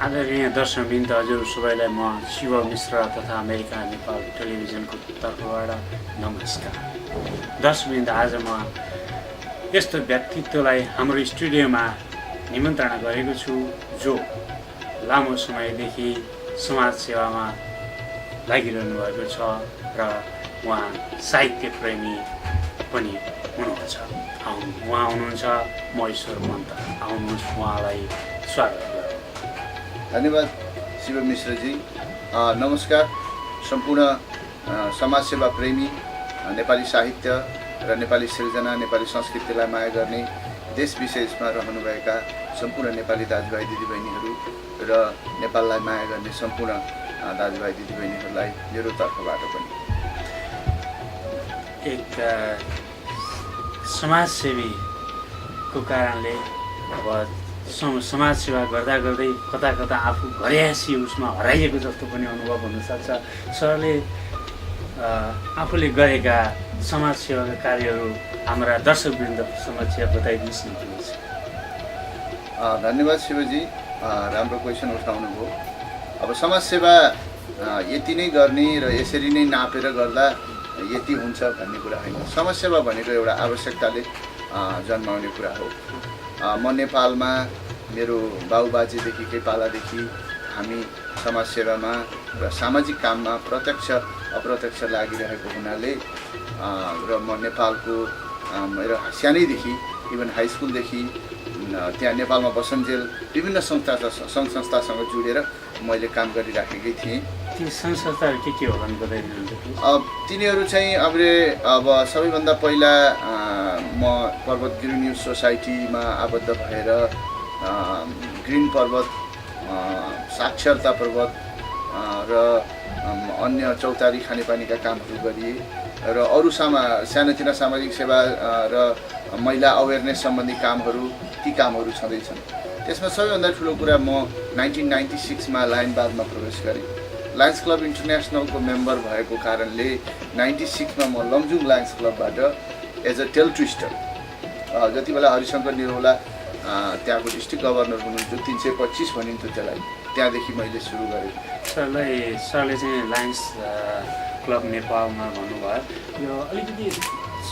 आदरणीय दर्शकवृन्द हजुर सबैलाई म शिव मिश्र तथा अमेरिका नेपाल टेलिभिजनको तर्फबाट नमस्कार। दर्शकवृन्द, आज म यस्तो व्यक्तित्वलाई हाम्रो स्टुडियोमा निमन्त्रणा गरेको छु जो लामो समयदेखि समाज सेवामा लागिरहनु भएको छ र उहाँ साहित्य प्रेमी पनि हुनुहुन्छ। उहाँ हुनुहुन्छ महेश्वर मन्त। आउनुहोस्, उहाँलाई स्वागत गरौँ। धन्यवाद शिव मिश्रजी। नमस्कार सम्पूर्ण समाजसेवा प्रेमी, नेपाली साहित्य र नेपाली सृजना, नेपाली संस्कृतिलाई माया गर्ने, देश विदेशमा रहनुभएका सम्पूर्ण नेपाली दाजुभाइ दिदीबहिनीहरू र नेपाललाई माया गर्ने सम्पूर्ण दाजुभाइ दिदीबहिनीहरूलाई मेरो तर्फबाट पनि। एक समाजसेवीको कारणले अब समाज सेवा गर्दा गर्दै कता कता आफू घरयासी उसमा हराइएको जस्तो पनि अनुभव हुनसक्छ। सरले आफूले गरेका समाज सेवाका कार्यहरू हाम्रा दर्शकवृन्द समक्ष बताइदिनुहोस् न प्लिज। धन्यवाद शिवजी, राम्रो क्वेसन उठाउनुभयो। अब समाजसेवा यति नै गर्ने र यसरी नै नापेर गर्दा यति हुन्छ भन्ने कुरा होइन। समाजसेवा भनेको एउटा आवश्यकताले जन्माउने कुरा हो। म नेपालमा मेरो बाबुबाजेदेखिकै पालादेखि हामी समाजसेवामा र सामाजिक काममा प्रत्यक्ष अप्रत्यक्ष लागिरहेको हुनाले र म नेपालको मेरो सानैदेखि इभन हाई स्कुलदेखि त्यहाँ नेपालमा बसन्जेल विभिन्न सङ्घ संस्थासँग जोडेर मैले काम गरिराखेकै थिएँ। ती सङ्घ संस्थाहरू के हो भने बताइदिनुहुन्छ? तिनीहरू चाहिँ अब सबैभन्दा पहिला म पर्वत ग्रिन न्युज सोसाइटीमा आबद्ध भएर ग्रिन पर्वत, साक्षरता पर्वत र अन्य चौतारी खानेपानीका कामहरू गरिए र अरू सानोतिनो सामाजिक सेवा र महिला अवेरनेस सम्बन्धी कामहरू, ती कामहरू छँदैछन्। त्यसमा सबैभन्दा ठुलो कुरा म 1996मा लायनबागमा प्रवेश गरेँ। लायन्स क्लब इन्टरनेसनलको मेम्बर भएको कारणले 96मा म लमजुङ लायन्स क्लबबाट एज अ टेल ट्विस्टर, जति बेला हरिशङ्कर निरौला त्यहाँको डिस्ट्रिक्ट गभर्नर हुनुहुन्थ्यो, 325 भनिन्थ्यो त्यसलाई, त्यहाँदेखि मैले सुरु गरेँ। सरले चाहिँ लायन्स क्लब नेपालमा भन्नुभयो, यो अलिकति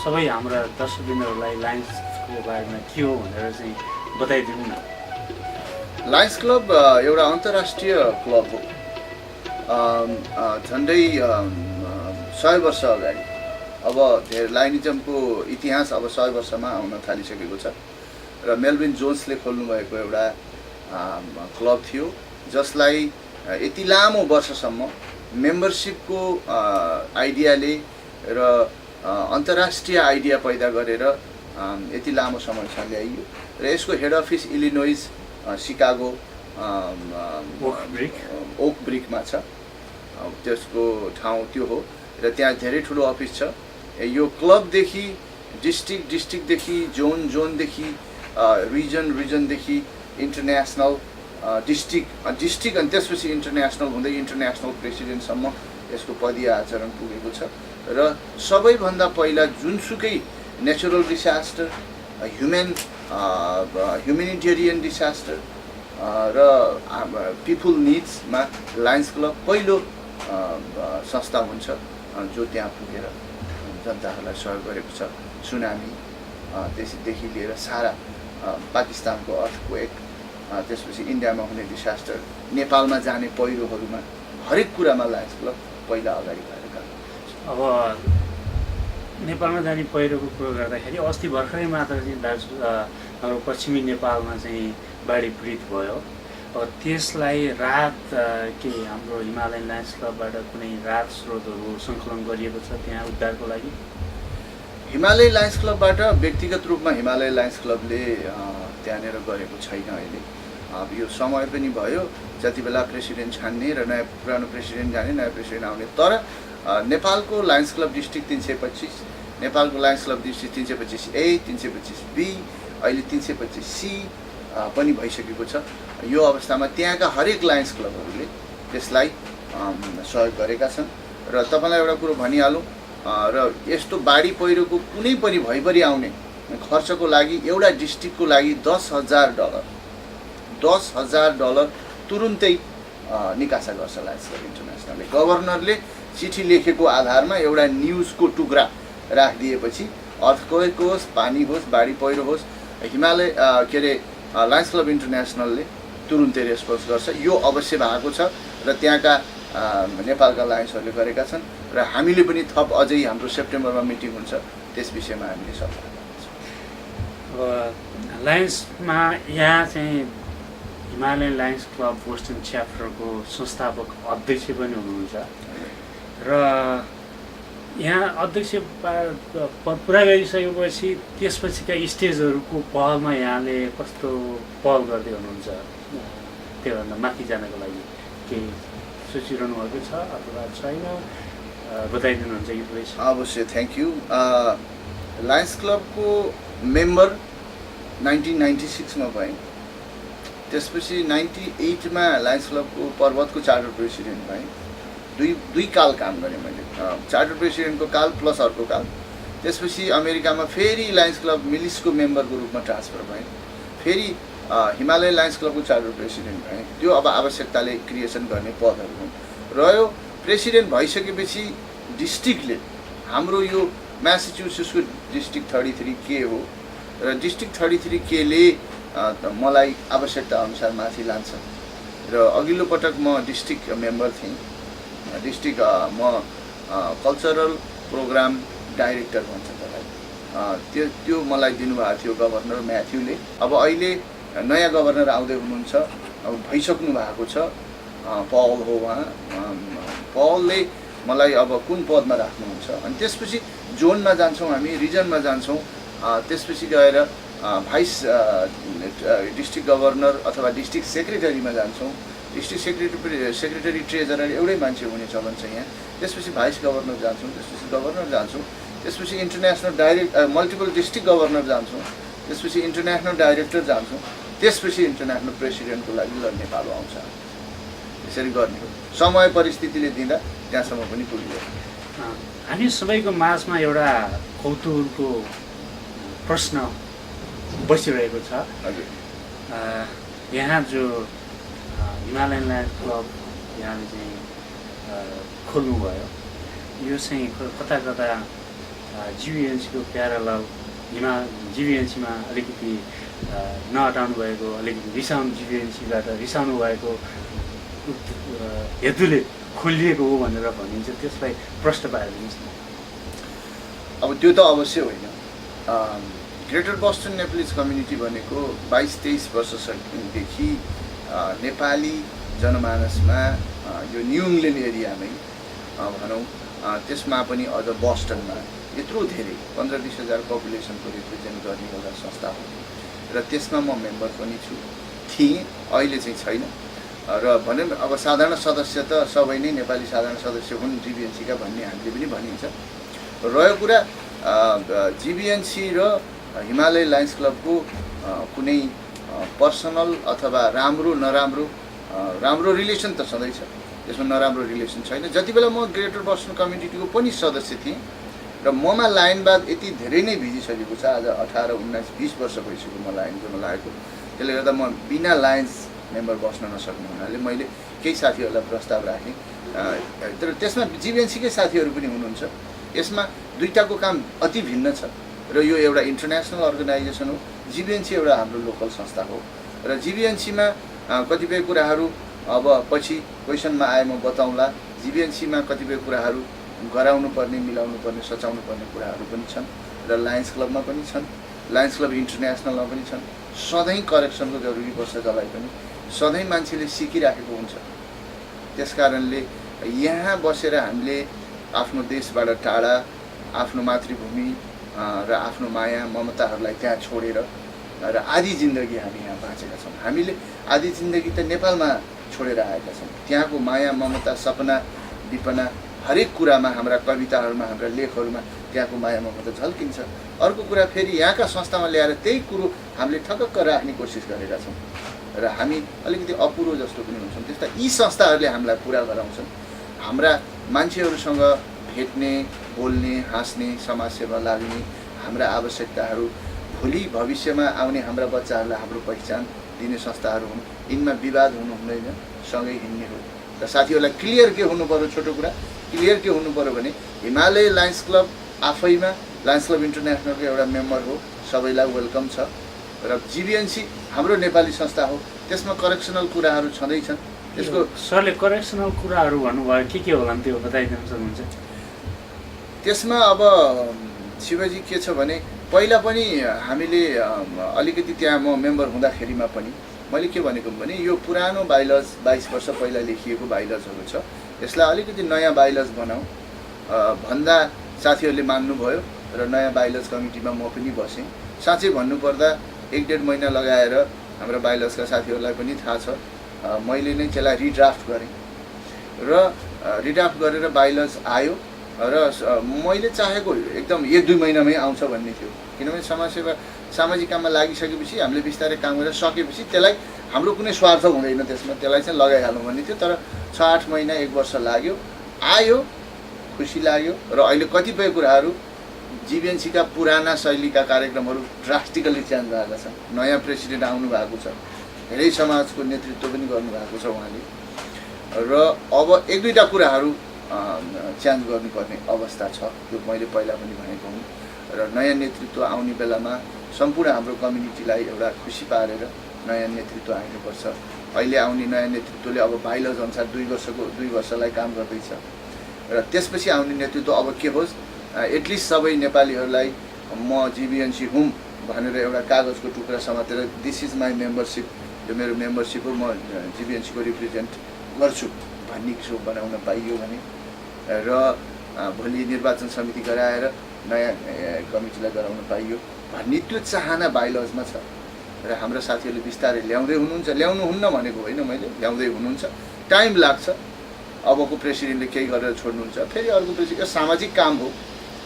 सबै हाम्रा दर्शकवृन्दहरूलाई लायन्सको बारेमा के हो भनेर चाहिँ बताइदिनु न। लायन्स क्लब एउटा अन्तर्राष्ट्रिय क्लब हो। झन्डै 100 वर्ष अगाडि, अब लायनिजमको इतिहास अब 100 वर्षमा आउन थालिसकेको छ र मेल्भिन जोन्सले खोल्नुभएको एउटा क्लब थियो, जसलाई यति लामो वर्षसम्म मेम्बरसिपको आइडियाले र अन्तर्राष्ट्रिय आइडिया पैदा गरेर यति लामो समयसम्म ल्याइयो र यसको हेड अफिस इलिनोइस सिकागो ओक ब्रिकमा छ। त्यसको ठाउँ त्यो हो र त्यहाँ धेरै ठुलो अफिस छ। यो क्लबदेखि डिस्ट्रिक्टदेखि जोनदेखि रिजनदेखि इन्टरनेसनल, डिस्ट्रिक्ट अनि त्यसपछि इन्टरनेसनल हुँदै इन्टरनेसनल प्रेसिडेन्टसम्म यसको पदीय आचरण पुगेको छ र सबैभन्दा पहिला जुनसुकै नेचुरल डिसास्टर, ह्युमेनिटेरियन डिसास्टर र पिपुल निड्समा लायन्स क्लब पहिलो संस्था हुन्छ जो त्यहाँ पुगेर जनताहरूलाई सहयोग गरेको छ। सुनामी त्यसदेखि लिएर सारा पाकिस्तानको अर्थक्वेक, त्यसपछि इन्डियामा हुने डिसास्टर, नेपालमा जाने पहिरोहरूमा हरेक कुरामा लायन्स क्लब पहिला अगाडि भएर काम गर्छ। अब नेपालमा जाने पहिरोको कुरो गर्दाखेरि अस्ति भर्खरै मात्र चाहिँ हाम्रो पश्चिमी नेपालमा चाहिँ बाढी पीडित भयो। अब त्यसलाई राहत के हाम्रो हिमालयन लायन्स क्लबबाट कुनै राहत स्रोतहरू सङ्कलन गरिएको छ त्यहाँ उद्धारको लागि? हिमालय लायन्स क्लबबाट व्यक्तिगत रूपमा हिमालय लायन्स क्लबले त्यहाँनिर गरेको छैन अहिले। अब यो समय पनि भयो, जति बेला प्रेसिडेन्ट छान्ने र पुरानो प्रेसिडेन्ट जाने, नयाँ प्रेसिडेन्ट आउने। तर नेपालको लायन्स क्लब डिस्ट्रिक्ट 325, नेपालको Lions club district 325A, 325B, अहिले 325C पनि भइसकेको छ। यो अवस्थामा त्यहाँका हरेक लायन्स क्लबहरूले त्यसलाई सहयोग गरेका छन्। र तपाईँलाई एउटा कुरो भनिहालौँ, र यस्तो बाढी पहिरोको कुनै पनि भइपरि आउने खर्चको लागि एउटा डिस्ट्रिक्टको लागि $10,000 तुरुन्तै निकासा गर्छ लायन्स क्लब इन्टरनेसनलले। गभर्नरले चिठी लेखेको आधारमा एउटा न्युजको टुक्रा राखिदिएपछि अर्थक्वेक होस्, पानी होस्, बाढी पहिरो होस्, हिमालय के अरे लायन्स क्लब इन्टरनेसनलले तुरुन्तै रेस्पोन्स गर्छ। यो अवश्य भएको छ र त्यहाँका नेपालका लायन्सहरूले गरेका छन् र हामीले पनि थप अझै हाम्रो सेप्टेम्बरमा मिटिङ हुन्छ, त्यस विषयमा हामीले सल्लाह गर्छौँ। अब लायन्समा यहाँ चाहिँ हिमालयन लायन्स क्लब बोस्टन च्याप्टरको संस्थापक अध्यक्ष पनि हुनुहुन्छ र यहाँ अध्यक्ष पद पुरा गरिसकेपछि त्यसपछिका स्टेजहरूको पहलमा यहाँले कस्तो पहल गर्दै हुनुहुन्छ? त्योभन्दा माथि जानको लागि केही सोचिरहनु भएको छ अथवा छैन, बताइदिनुहुन्छ कि प्लिज? अवश्य, थ्याङ्क यू। लायन्स क्लबको मेम्बर 1996 मा भएँ। त्यसपछि 98 मा लायन्स क्लबको पर्वतको चार्टर प्रेसिडेन्ट भएँ। दुई काल काम गरेँ मैले, चार्टर प्रेसिडेन्टको काल प्लस अर्को काल। त्यसपछि अमेरिकामा फेरि लायन्स क्लब मिलिसको मेम्बरको रूपमा ट्रान्सफर भएँ। फेरि हिमालय लायन्स क्लबको चार्टर प्रेसिडेन्ट भएँ। त्यो अब आवश्यकताले क्रिएसन गर्ने पदहरू रह्यो। प्रेसिडेन्ट भइसकेपछि डिस्ट्रिक्टले, हाम्रो यो म्यासाचुसेट्सको डिस्ट्रिक्ट 33K हो र डिस्ट्रिक्ट 33K ले मलाई आवश्यकता अनुसार माथि लान्छ र अघिल्लो पटक म डिस्ट्रिक्ट मेम्बर थिएँ। डिस्ट्रिक्ट म कल्चरल प्रोग्राम डाइरेक्टर भन्छ त्यसलाई, त्यो मलाई दिनुभएको थियो गभर्नर म्याथ्यूले। अब अहिले नयाँ गभर्नर आउँदै हुनुहुन्छ, अब भइसक्नु भएको छ, पल हो उहाँ। पलले मलाई अब कुन पदमा राख्नुहुन्छ, अनि त्यसपछि जोनमा जान्छौँ हामी, रिजनमा जान्छौँ, त्यसपछि गएर भाइस डिस्ट्रिक्ट गभर्नर अथवा डिस्ट्रिक्ट सेक्रेटरीमा जान्छौँ। डिस्ट्रिक्ट सेक्रेटरी ट्रेजरर एउटै मान्छे हुनेछ भन्छ यहाँ। त्यसपछि भाइस गभर्नर जान्छौँ, त्यसपछि गभर्नर जान्छौँ, त्यसपछि इन्टरनेसनल मल्टिपल डिस्ट्रिक्ट गभर्नर जान्छौँ, त्यसपछि इन्टरनेसनल डाइरेक्टर जान्छौँ, त्यसपछि इन्टरनेसनल प्रेसिडेन्टको लागि नेपाल आउँछ। यसरी गर्ने हो, समय परिस्थितिले दिँदा त्यहाँसम्म पनि पुगियो। हामी सबैको माझमा एउटा कौतूहलको प्रश्न बसिरहेको छ। हजुर, यहाँ जो हिमालयन लायन्स क्लब यहाँले चाहिँ खोल्नुभयो, यो चाहिँ कता कता जिबिएनसीको प्यारलल जिबिएनसीमा अलिकति नहटाउनु भएको, अलिकति जिबिएनसीबाट रिसाउनु भएको हेतुले खोलिएको हो भनेर भनिन्छ, त्यसलाई प्रश्न पारिदिनुहोस् न। अब त्यो त अवश्य होइन। ग्रेटर बोस्टन नेप्लिज कम्युनिटी भनेको 22-23 वर्षदेखि नेपाली जनमानसमा यो न्यू इङ्ल्यान्ड एरियामै भनौँ, त्यसमा पनि अझ बोस्टनमा यत्रो धेरै 15-20 हजार पपुलेसनको रिप्रेजेन्ट गर्ने एउटा संस्था हो र त्यसमा म मेम्बर पनि थिएँ, अहिले चाहिँ छैन। र भनौँ अब साधारण सदस्य त सबै नै नेपाली साधारण सदस्य हुन् जिबिएनसीका भन्ने हामीले पनि भनिन्छ। रह्यो कुरा जिबिएनसी र हिमालय लायन्स क्लबको कुनै पर्सनल अथवा राम्रो रिलेसन त सधैँ छ, त्यसमा नराम्रो रिलेसन छैन। जति बेला म ग्रेटर बोस्टन कम्युनिटीको पनि सदस्य थिएँ र ममा लायनवाद यति धेरै नै भिजिसकेको छ, आज 18, 19, 20 वर्ष भइसक्यो म लायन जोमा लागेको। त्यसले गर्दा म बिना लायन्स मेम्बर बस्न नसक्ने हुनाले मैले केही साथीहरूलाई प्रस्ताव राखेँ। तर त्यसमा जिबिएनसीकै साथीहरू पनि हुनुहुन्छ। यसमा दुईटाको काम अति भिन्न छ र यो एउटा इन्टरनेसनल अर्गनाइजेसन हो, जिबिएनसी एउटा हाम्रो लोकल संस्था हो र जिबिएनसीमा कतिपय कुराहरू अब पछि क्वेसनमा आए म बताउँला। जिबिएनसीमा कतिपय कुराहरू गराउनु पर्ने, मिलाउनु पर्ने, सचाउनु पर्ने कुराहरू पनि छन् र लायन्स क्लबमा पनि छन्, लायन्स क्लब इन्टरनेसनलमा पनि छन्। सधैँ करेक्सनको जरुरी पर्छ, जसलाई पनि सधैँ मान्छेले सिकिराखेको हुन्छ। त्यसकारणले यहाँ बसेर हामीले आफ्नो देशबाट टाढा आफ्नो मातृभूमि र आफ्नो माया ममताहरूलाई त्यहाँ छोडेर र आधी जिन्दगी हामी यहाँ बाँचेका छौँ। हामीले आधी जिन्दगी त नेपालमा छोडेर आएका छौँ। त्यहाँको माया ममता, सपना विपना हरेक कुरामा, हाम्रा कविताहरूमा, हाम्रा लेखहरूमा त्यहाँको माया ममता झल्किन्छ। अर्को कुरा फेरि यहाँका संस्थामा ल्याएर त्यही कुरो हामीले ठक्क राख्ने कोसिस गरेका छौँ र हामी अलिकति अपुरो जस्तो पनि हुन्छौँ। त्यस्ता यी संस्थाहरूले हामीलाई पुरा गराउँछन्। हाम्रा मान्छेहरूसँग भेट्ने, बोल्ने, हाँस्ने, समाजसेवा लाग्ने, हाम्रा आवश्यकताहरू, भोलि भविष्यमा आउने हाम्रा बच्चाहरूलाई हाम्रो पहिचान दिने संस्थाहरू हुन्, यिनमा विवाद हुनु हुँदैन, सँगै हिँड्ने हो। र साथीहरूलाई क्लियर के हुनु पर्यो, छोटो कुरा क्लियर के हुनु पर्यो भने हिमालय लायन्स क्लब आफैमा लायन्स क्लब इन्टरनेसनलको एउटा मेम्बर हो, सबैलाई वेलकम छ। र जिबिएनसी हाम्रो नेपाली संस्था हो, त्यसमा करेक्सनल कुराहरू छँदैछन्। त्यसको सरले करेक्सनल कुराहरू भन्नुभयो के होला नि, त्यो बताइदिनु सक्नुहुन्छ? त्यसमा अब शिवजी के छ भने पहिला पनि हामीले अलिकति त्यहाँ म मेम्बर हुँदाखेरिमा पनि मैले के भनेको भने यो पुरानो बाइलज 22 वर्ष पहिला लेखिएको बाइलजहरू छ, यसलाई अलिकति नयाँ बाइलज बनाऊ भन्दा साथीहरूले मान्नुभयो र नयाँ बाइलज कमिटीमा म पनि बसेँ। साँच्चै भन्नुपर्दा 1-1.5 महिना लगाएर हाम्रो बाइलजका साथीहरूलाई पनि थाहा छ, मैले नै त्यसलाई रिड्राफ्ट गरेँ र रिड्राफ्ट गरेर बाइलज आयो र मैले चाहेको एकदम 1-2 महिनामै आउँछ भन्ने थियो, किनभने समाजसेवा सामाजिक काममा लागिसकेपछि हामीले बिस्तारै काम गरेर सकेपछि त्यसलाई हाम्रो कुनै स्वार्थ हुँदैन त्यसमा, त्यसलाई चाहिँ लगाइहालौँ भन्ने थियो। तर 6-8 महिना 1 वर्ष लाग्यो, आयो, खुसी लाग्यो। र अहिले कतिपय कुराहरू जिबिएनसीका पुराना शैलीका कार्यक्रमहरू ड्रास्टिकली चेन्ज भएका छन्। नयाँ प्रेसिडेन्ट आउनु भएको छ, धेरै समाजको नेतृत्व पनि गर्नुभएको छ उहाँले, र अब 1-2टा कुराहरू चेन्ज गर्नुपर्ने अवस्था छ। त्यो मैले पहिला पनि भनेको हुँ। र नयाँ नेतृत्व आउने बेलामा सम्पूर्ण हाम्रो कम्युनिटीलाई एउटा खुसी पारेर नयाँ नेतृत्व आइनुपर्छ। अहिले आउने नयाँ नेतृत्वले अब बाइलज अनुसार 2 वर्षलाई काम गर्दैछ र त्यसपछि आउने नेतृत्व अब के होस्, एटलिस्ट सबै नेपालीहरूलाई म जिबिएनसी हुँ भनेर एउटा कागजको टुक्रा समातेर दिस इज माई मेम्बरसिप, यो मेरो मेम्बरसिप हो, म जिबिएनसीको रिप्रेजेन्ट गर्छु भन्ने किसिम बनाउन पाइयो भने र भोलि निर्वाचन समिति गराएर नयाँ कमिटीलाई गराउन पाइयो भन्ने त्यो चाहना बाइलजमा छ। र हाम्रो साथीहरूले बिस्तारै ल्याउँदै हुनुहुन्छ, ल्याउनुहुन्न भनेको होइन, मैले ल्याउँदै हुनुहुन्छ, टाइम लाग्छ। अबको प्रेसिडेन्टले केही गरेर छोड्नुहुन्छ, फेरि अर्को प्रेसिडेन्ट, सामाजिक काम हो,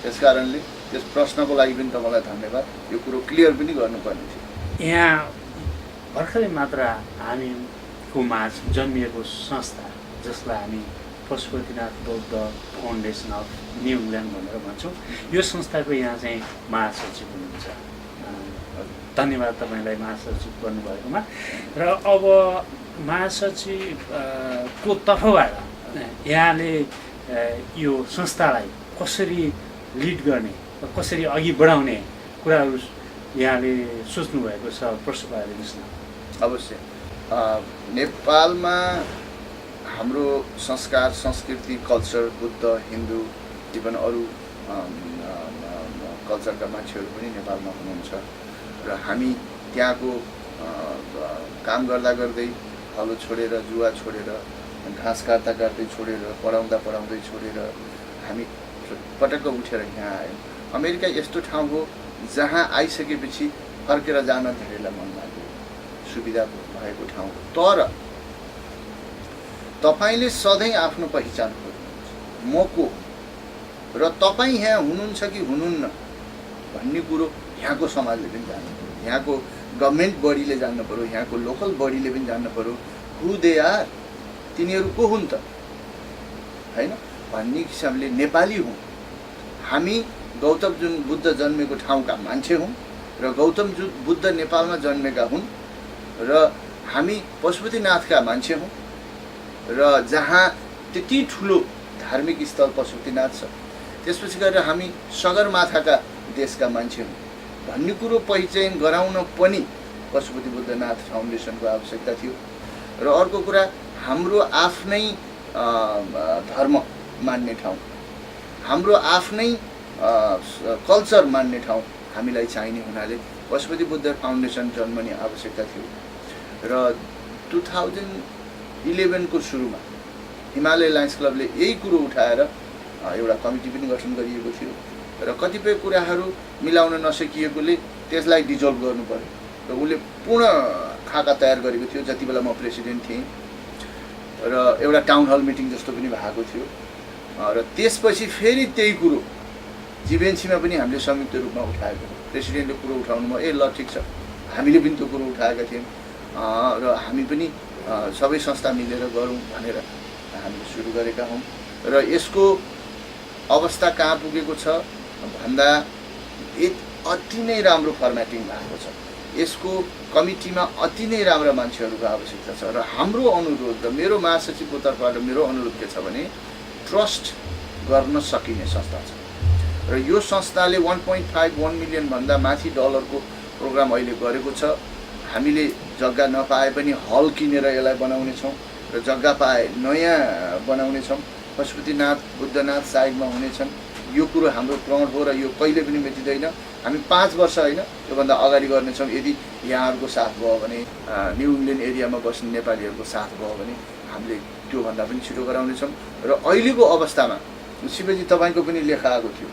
त्यस कारणले त्यस प्रश्नको लागि पनि तपाईँलाई धन्यवाद। यो कुरो क्लियर पनि गर्नुपर्ने थियो। यहाँ भर्खरै मात्र हामीको माझ जन्मिएको संस्था जसलाई हामी पशुपतिनाथ बौद्ध फाउन्डेसन अफ न्यु इङ्ल्यान्ड भनेर भन्छौँ, यो संस्थाको यहाँ चाहिँ महासचिव हुनुहुन्छ। धन्यवाद तपाईँलाई महासचिव गर्नुभएकोमा। र अब महासचिवको तर्फबाट यहाँले यो संस्थालाई कसरी लिड गर्ने, कसरी अघि बढाउने कुराहरू यहाँले सोच्नुभएको छ, प्रश्न पारिदिनुहोस् न। अवश्य नेपालमा हाम्रो संस्कार, संस्कृति, कल्चर, बुद्ध, हिन्दू, इभन अरू कल्चरका मान्छेहरू पनि नेपालमा हुनुहुन्छ र हामी त्यहाँको काम गर्दा गर्दै हलो छोडेर, जुवा छोडेर, घाँस काट्दै छोडेर, पढाउँदै छोडेर हामी पटक्क उठेर यहाँ आयौँ। अमेरिका यस्तो ठाउँ हो जहाँ आइसकेपछि फर्केर जान धेरैलाई मन लाग्यो, सुविधा भएको ठाउँ। तर तपाईँले सधैँ आफ्नो पहिचान खोज्नुहुन्छ, म को र तपाईँ यहाँ हुनुहुन्छ कि हुनुहुन्न भन्ने कुरो यहाँको समाजले पनि जान्नु पऱ्यो, यहाँको गभर्मेन्ट बडीले जान्नु पऱ्यो, यहाँको लोकल बडीले पनि जान्नु पऱ्यो। हु दे आर, तिनीहरू को हुन् त होइन भन्ने हिसाबले नेपाली हौँ हामी। गौतम बुद्ध जन्मेको ठाउँका मान्छे हौँ र गौतम बुद्ध नेपालमा जन्मेका हुन् र हामी पशुपतिनाथका मान्छे हौँ र जहाँ त्यति ठुलो धार्मिक स्थल पशुपतिनाथ छ, त्यसपछि गएर हामी सगरमाथाका देशका मान्छे हौँ भन्ने कुरो पहिचान गराउन पनि पशुपति बुद्धनाथ फाउन्डेसनको आवश्यकता थियो। र अर्को कुरा, हाम्रो आफ्नै धर्म मान्ने ठाउँ, हाम्रो आफ्नै कल्चर मान्ने ठाउँ हामीलाई चाहिने हुनाले पशुपति बुद्ध फाउन्डेसन जन्मने आवश्यकता थियो। र 2011 को सुरुमा हिमालय लायन्स क्लबले यही कुरो उठाएर एउटा कमिटी पनि गठन गरिएको थियो र कतिपय कुराहरू मिलाउन नसकिएकोले त्यसलाई डिजल्भ गर्नु पर्यो र उसले पूर्ण खाका तयार गरेको थियो जति बेला म प्रेसिडेन्ट थिएँ र एउटा टाउन हल मिटिङ जस्तो पनि भएको थियो। र त्यसपछि फेरि त्यही कुरो जिबिएनसीमा पनि हामीले संयुक्त रूपमा उठाएको, प्रेसिडेन्टले कुरो उठाउनुमा ल ठिक छ, हामीले पनि त्यो कुरो उठाएका थियौँ र हामी पनि सबै संस्था मिलेर गरौँ भनेर हामीले सुरु गरेका हौँ। र यसको अवस्था कहाँ पुगेको छ भन्दा अति नै राम्रो फर्मेटिङ भएको छ। यसको कमिटीमा अति नै राम्रा मान्छेहरूको आवश्यकता छ र हाम्रो अनुरोध र मेरो महासचिवको तर्फबाट मेरो अनुरोध के छ भने ट्रस्ट गर्न सकिने संस्था छ र यो संस्थाले 1.51 मिलियन भन्दा माथि डलरको प्रोग्राम अहिले गरेको छ। हामीले जग्गा नपाए पनि हल किनेर यसलाई बनाउने छौँ र जग्गा पाए नयाँ बनाउने छौँ। पशुपतिनाथ बुद्धनाथ साइडमा हुनेछन्। यो कुरो हाम्रो प्रण हो र यो कहिले पनि मेटिँदैन। हामी 5 वर्ष होइन योभन्दा अगाडि गर्नेछौँ यदि यहाँहरूको साथ भयो भने, न्यू इङ्ल्यान्ड एरियामा बस्ने नेपालीहरूको साथ भयो भने हामीले त्योभन्दा पनि छिटो गराउनेछौँ। र अहिलेको अवस्थामा शिवजी तपाईँको पनि लेख आएको थियो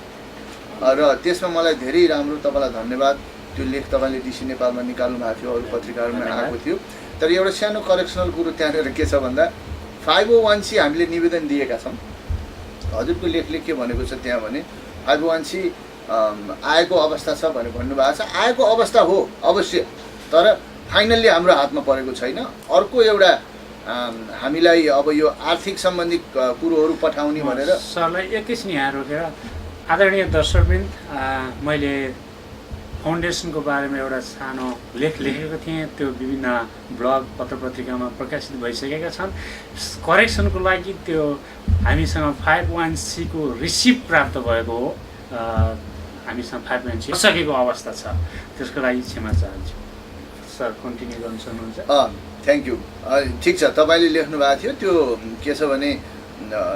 र त्यसमा मलाई धेरै राम्रो, तपाईँलाई धन्यवाद। त्यो लेख तपाईँले डिसी नेपालमा निकाल्नु भएको थियो, अरू पत्रिकाहरूमा आएको थियो। तर एउटा सानो करेक्सनल कुरो त्यहाँनिर के छ भन्दा 501C हामीले निवेदन दिएका छौँ। हजुरको लेखले के भनेको छ त्यहाँ भने 501C आएको अवस्था छ भनेर भन्नुभएको छ। आएको अवस्था हो अवश्य, तर फाइनल्ली हाम्रो हातमा परेको छैन। अर्को एउटा हामीलाई अब यो आर्थिक सम्बन्धी कुरोहरू पठाउने भनेर सरलाई एकैछिन यहाँ रोकेर आदरणीय दर्शकवृन्द, मैले फाउन्डेसनको बारेमा एउटा सानो लेख लेखेको थिएँ। त्यो विभिन्न ब्लग पत्र पत्रिकामा प्रकाशित भइसकेका छन्। करेक्सनको लागि त्यो हामीसँग 501C को रिसिप्ट प्राप्त भएको हो। हामीसँग 501C सकेको अवस्था छ, त्यसको लागि क्षमा चाहन्छु। सर कन्टिन्यू गर्न सक्नुहुन्छ? Thank you. ठिक छ, तपाईँले लेख्नु भएको थियो त्यो के छ भने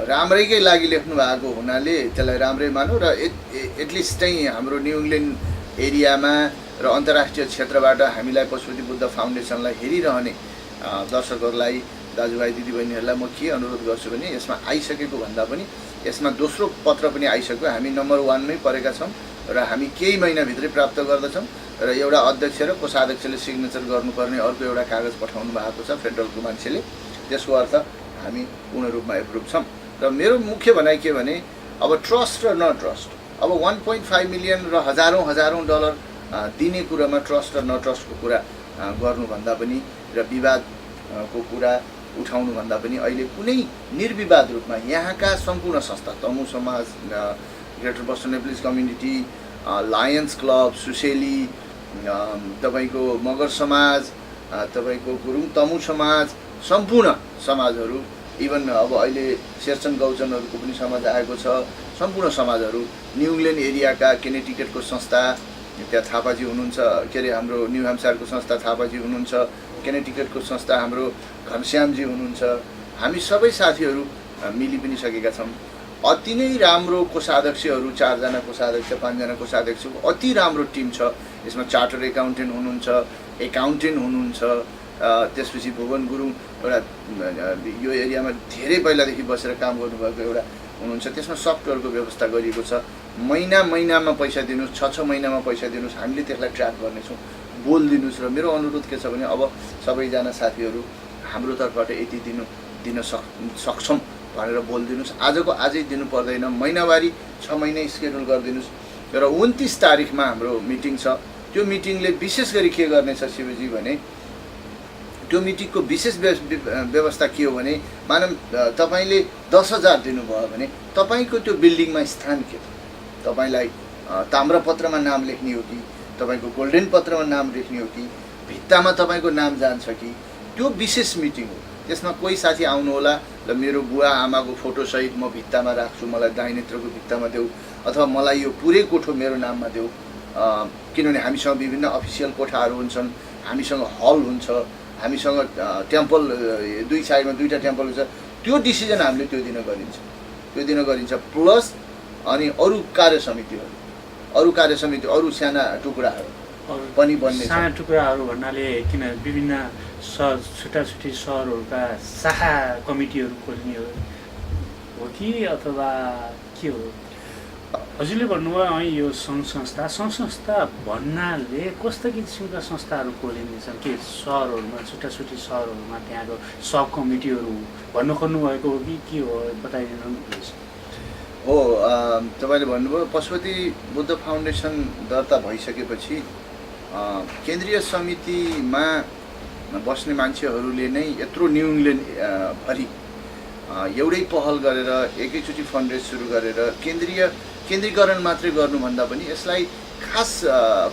राम्रैकै लागि लेख्नु भएको हुनाले त्यसलाई राम्रै मानौँ र एटलिस्ट चाहिँ हाम्रो न्यू इङ्ल्यान्ड एरियामा र अन्तर्राष्ट्रिय क्षेत्रबाट हामीलाई पशुपति बुद्ध फाउन्डेसनलाई हेरिरहने दर्शकहरूलाई, दाजुभाइ दिदीबहिनीहरूलाई म के अनुरोध गर्छु भने यसमा आइसकेको भन्दा पनि यसमा दोस्रो पत्र पनि आइसक्यो। हामी नम्बर 1 मै परेका छौँ र हामी केही महिनाभित्रै प्राप्त गर्दछौँ र एउटा अध्यक्ष र कोषाध्यक्षले सिग्नेचर गर्नुपर्ने अर्को एउटा कागज पठाउनु भएको छ फेडरलको मान्छेले। त्यसको अर्थ हामी पूर्ण रूपमा एप्रुभ छौँ। र मेरो मुख्य भनाइ के भने अब ट्रस्ट र नट्रस्ट, अब 1.5 मिलियन र हजारौँ डलर दिने कुरामा ट्रस्ट र नट्रस्टको कुरा गर्नुभन्दा पनि र विवादको कुरा उठाउनुभन्दा पनि अहिले कुनै निर्विवाद रूपमा यहाँका सम्पूर्ण संस्था, तमु समाज, Greater Boston Nepalese community, Lions Club, सुसेली, तपाईँको मगर समाज, तपाईँको गुरुङ तमु समाज, सम्पूर्ण समाजहरू, इभन अब अहिले शेरचन गौचनहरूको पनि समाज आएको छ। सम्पूर्ण समाजहरू, न्यू इङ्ल्यान्ड एरियाका केनेटिकेटको संस्था, त्यहाँ थापाजी हुनुहुन्छ, के अरे हाम्रो न्यू ह्याम्पसायरको संस्था थापाजी हुनुहुन्छ, केनेटिकेटको संस्था हाम्रो घनश्यामजी हुनुहुन्छ। हामी सबै साथीहरू मिली पनि सकेका छौँ। अति नै राम्रो कोषाध्यक्षहरू, 4 जना कोषाध्यक्ष, 5 जना कोषाध्यक्ष, अति राम्रो टिम छ। यसमा चार्टर एकाउन्टेन्ट हुनुहुन्छ, एकाउन्टेन्ट हुनुहुन्छ, त्यसपछि भुवन गुरुङ एउटा यो एरियामा धेरै पहिलादेखि बसेर काम गर्नुभएको एउटा हुनुहुन्छ। त्यसमा सफ्टवेयरको व्यवस्था गरिएको छ। महिनामा पैसा दिनुहोस्, 6 महिनामा पैसा दिनुहोस्, हामीले त्यसलाई ट्र्याक गर्नेछौँ। बोलिदिनुहोस्। र मेरो अनुरोध के छ भने अब सबैजना साथीहरू हाम्रो तर्फबाट यति दिन सक्छौँ भनेर बोलिदिनुहोस्। आजको आजै दिनु पर्दैन, महिनावारी 6 महिना स्केड्युल गरिदिनुहोस्। र 29 तारिखमा हाम्रो मिटिङ छ। त्यो मिटिङले विशेष गरी के गर्नेछ शिवजी भने त्यो मिटिङको विशेष व्यवस्था के हो भने मानव तपाईँले 10,000 दिनुभयो भने तपाईँको त्यो बिल्डिङमा स्थान के छ, तपाईँलाई ताम्रपत्रमा नाम लेख्ने हो कि तपाईँको गोल्डेन पत्रमा नाम लेख्ने हो कि भित्तामा तपाईँको नाम जान्छ कि, त्यो विशेष मिटिङ हो। त्यसमा कोही साथी आउनुहोला र मेरो बुवा आमाको फोटोसहित म भित्तामा राख्छु, मलाई दाहिनेत्रको भित्तामा देऊ, अथवा मलाई यो पुरै कोठो मेरो नाममा देऊ। किनभने हामीसँग विभिन्न अफिसियल कोठाहरू हुन्छन्, हामीसँग हल हुन्छ, हामीसँग टेम्पल, 2 साइडमा 2टा टेम्पल हुन्छ। त्यो डिसिजन हामीले त्यो दिन गरिन्छ। प्लस अनि अरू कार्य समिति, अरू साना टुक्राहरू पनि बन्ने साना टुक्राहरू भन्नाले किन विभिन्न छुट्टी सहरहरूका शाखा कमिटीहरू खोल्ने हो कि अथवा के हो? हजुरले भन्नुभयो यो सङ्घ संस्था भन्नाले कस्तो किसिमका संस्थाहरू खोलिनेछन्? के सहरहरूमा छुट्टी सहरहरूमा त्यहाँको सब कमिटीहरू भन्नु खोज्नुभएको हो कि के हो, बताइदिनु प्लिज। हो, तपाईँले भन्नुभयो पशुपति बुद्ध फाउन्डेसन दर्ता भइसकेपछि केन्द्रीय समितिमा बस्ने मान्छेहरूले नै यत्रो न्यू इङ्ल्यान्ड भरि एउटै पहल गरेर एकैचोटि फन्ड रेज सुरु गरेर केन्द्रीकरण मात्रै गर्नुभन्दा पनि यसलाई खास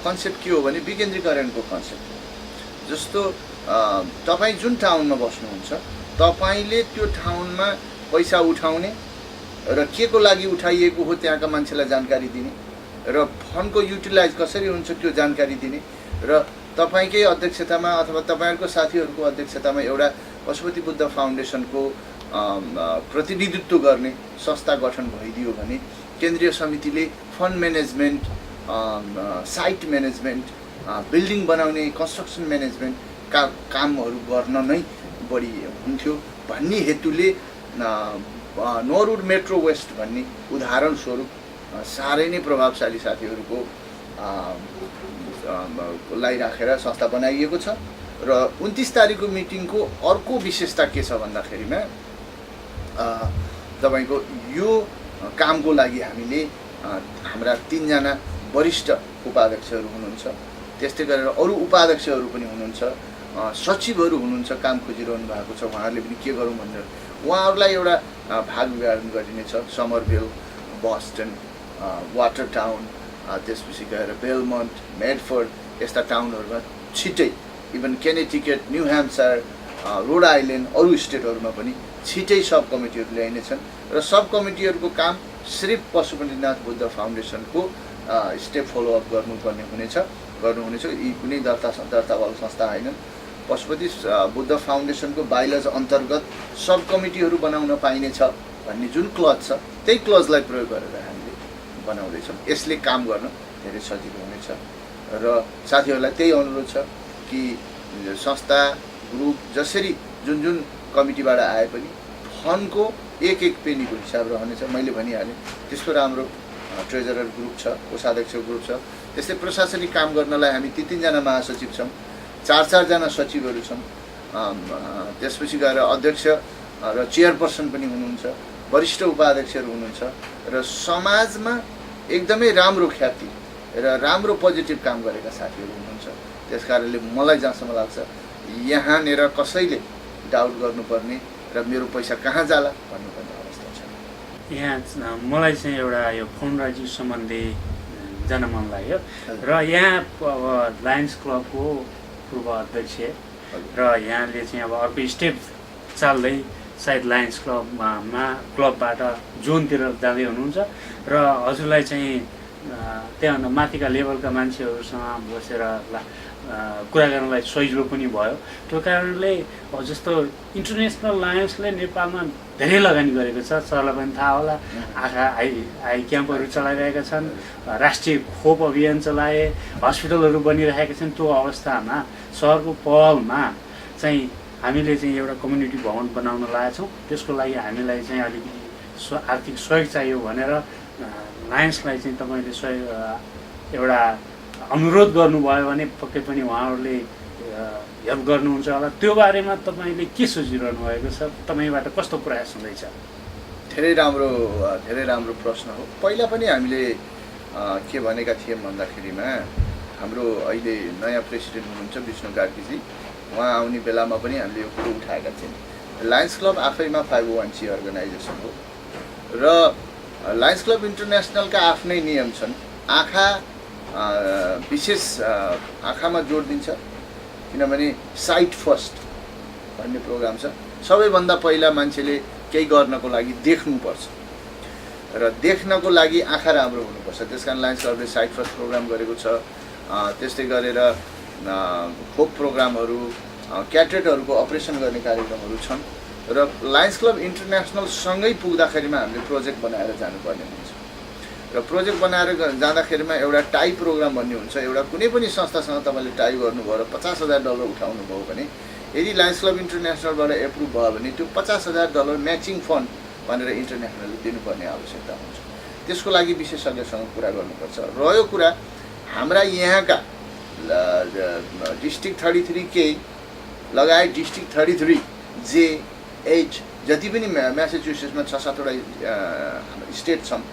कन्सेप्ट के हो भने विकेन्द्रीकरणको कन्सेप्ट हो। जस्तो तपाईँ जुन टाउनमा बस्नुहुन्छ तपाईँले त्यो ठाउँमा पैसा उठाउने र के को लागि उठाइएको हो त्यहाँका मान्छेलाई जानकारी दिने र फन्डको युटिलाइज कसरी हुन्छ त्यो जानकारी दिने र तपाईँकै अध्यक्षतामा अथवा तपाईँहरूको साथीहरूको अध्यक्षतामा एउटा पशुपति बुद्ध फाउन्डेसनको प्रतिनिधित्व गर्ने संस्था गठन भइदियो भने केन्द्रीय समितिले fund management, site management, building बनाउने, कन्स्ट्रक्सन म्यानेजमेन्ट कामहरू गर्न नै बढी हुन्थ्यो भन्ने हेतुले नोरुड मेट्रो वेस्ट भन्ने उदाहरण स्वरूप साह्रै नै प्रभावशाली साथीहरूको लाई राखेर संस्था बनाइएको छ। र 29 तारिकको मिटिङको अर्को विशेषता के छ भन्दाखेरिमा तपाईँको यो कामको लागि हामीले हाम्रा 3 जना वरिष्ठ उपाध्यक्षहरू हुनुहुन्छ, त्यस्तै गरेर अरू उपाध्यक्षहरू पनि हुनुहुन्छ, सचिवहरू हुनुहुन्छ, काम खोजिरहनु भएको छ। उहाँहरूले पनि के गरौँ भनेर उहाँहरूलाई एउटा भाग विभाजन गरिनेछ। समरभिल, बस्टन, वाटर टाउन, त्यसपछि गएर बेलमन्ट, मेडफोर्ड यस्ता टाउनहरूमा छिट्टै, even केनेटिकट, new Hampshire, road island, अरू स्टेटहरूमा पनि छिट्टै सब कमिटीहरू ल्याइनेछन् र सब कमिटीहरूको काम सिर्फ पशुपतिनाथ बुद्ध फाउन्डेसनको स्टेप फलोअप गर्नुहुनेछ। यी कुनै दर्तावाला संस्था होइनन्। पशुपति बुद्ध फाउन्डेसनको बाइलज अन्तर्गत सब कमिटीहरू बनाउन पाइनेछ भन्ने जुन क्लज छ त्यही क्लजलाई प्रयोग गरेर हामीले बनाउँदैछौँ। यसले काम गर्न धेरै सजिलो हुनेछ र साथीहरूलाई त्यही अनुरोध छ कि संस्था, ग्रुप जसरी जुन कमिटीबाट आए पनि फन्डको एक पेनीको हिसाब रहनेछ। मैले भनिहालेँ त्यसको राम्रो ट्रेजरर ग्रुप छ, कोषाध्यक्ष ग्रुप छ। त्यस्तै प्रशासनिक काम गर्नलाई हामी 3 जना महासचिव छौँ, 4 जना सचिवहरू छौँ, त्यसपछि गएर अध्यक्ष र चेयरपर्सन पनि हुनुहुन्छ, वरिष्ठ उपाध्यक्षहरू हुनुहुन्छ र समाजमा एकदमै राम्रो ख्याति र राम्रो पोजिटिभ काम गरेका साथीहरू हुनुहुन्छ। त्यस कारणले मलाई जहाँसम्म लाग्छ यहाँनिर कसैले डाउट गर्नुपर्ने र मेरो पैसा कहाँ जाला भन्नुपर्ने अवस्था छ। यहाँ मलाई चाहिँ एउटा यो फन्ड राइजिङ सम्बन्धी जान मन लाग्यो र यहाँ अब लायन्स क्लबको पूर्व अध्यक्ष र यहाँले चाहिँ अब अर्को स्टेप चाल्दै सायद लायन्स क्लबबाट जोनतिर जाँदै हुनुहुन्छ र हजुरलाई चाहिँ त्यहाँभन्दा माथिका लेभलका मान्छेहरूसँग बसेर कुरा गर्नलाई सजिलो पनि भयो। त्यो कारणले जस्तो इन्टरनेसनल लायन्सले नेपालमा धेरै लगानी गरेको छ, सरलाई पनि थाहा होला। आँखा आई क्याम्पहरू चलाइरहेका छन्, राष्ट्रिय खोप अभियान चलाए, हस्पिटलहरू बनिरहेका छन्। त्यो अवस्थामा सहरको पहलमा चाहिँ हामीले चाहिँ एउटा कम्युनिटी भवन बनाउन लागेका छौँ। त्यसको लागि हामीलाई चाहिँ अलिकति आर्थिक सहयोग चाहियो भनेर लायन्सलाई चाहिँ तपाईँले एउटा अनुरोध गर्नुभयो भने पक्कै पनि उहाँहरूले हेल्प गर्नुहुन्छ होला। त्यो बारेमा तपाईँले के सोचिरहनु भएको छ? तपाईँबाट कस्तो प्रयास हुँदैछ? धेरै राम्रो प्रश्न हो। पहिला पनि हामीले के भनेका थियौँ भन्दाखेरिमा हाम्रो अहिले नयाँ प्रेसिडेन्ट हुनुहुन्छ विष्णु कार्कीजी, उहाँ आउने बेलामा पनि हामीले यो कुरो उठाएका थियौँ। लायन्स क्लब आफैमा 501c अर्गनाइजेसन हो र लायन्स क्लब इन्टरनेसनलका आफ्नै नियम छन्। आँखा विशेष आँखामा जोड दिन्छ, किनभने साइट फर्स्ट भन्ने प्रोग्राम छ। सबैभन्दा पहिला मान्छेले केही गर्नको लागि देख्नुपर्छ र देख्नको लागि आँखा राम्रो हुनुपर्छ। त्यस कारण लायन्स क्लबले साइट फर्स्ट प्रोग्राम गरेको छ। त्यस्तै गरेर खोप प्रोग्रामहरू, क्याटेटहरूको अपरेसन गर्ने कार्यक्रमहरू छन् र लायन्स क्लब इन्टरनेसनलसँगै पुग्दाखेरिमा हामीले प्रोजेक्ट बनाएर जानुपर्ने हुन्छ र प्रोजेक्ट बनाएर जाँदाखेरिमा एउटा टाई प्रोग्राम भन्ने हुन्छ। एउटा कुनै पनि संस्थासँग तपाईँले टाई गर्नुभयो र $50,000 उठाउनु भयो भने यदि लायन्स क्लब इन्टरनेसनलबाट एप्रुभ भयो भने त्यो $50,000 म्याचिङ फन्ड भनेर इन्टरनेसनलले दिनुपर्ने आवश्यकता हुन्छ। त्यसको लागि विशेषज्ञसँग कुरा गर्नुपर्छ। रह्यो कुरा हाम्रा यहाँका डिस्ट्रिक्ट 33K लगायत डिस्ट्रिक्ट 33J, H जति पनि म्यासाचुसेट्समा 6-7वटा स्टेट छन्,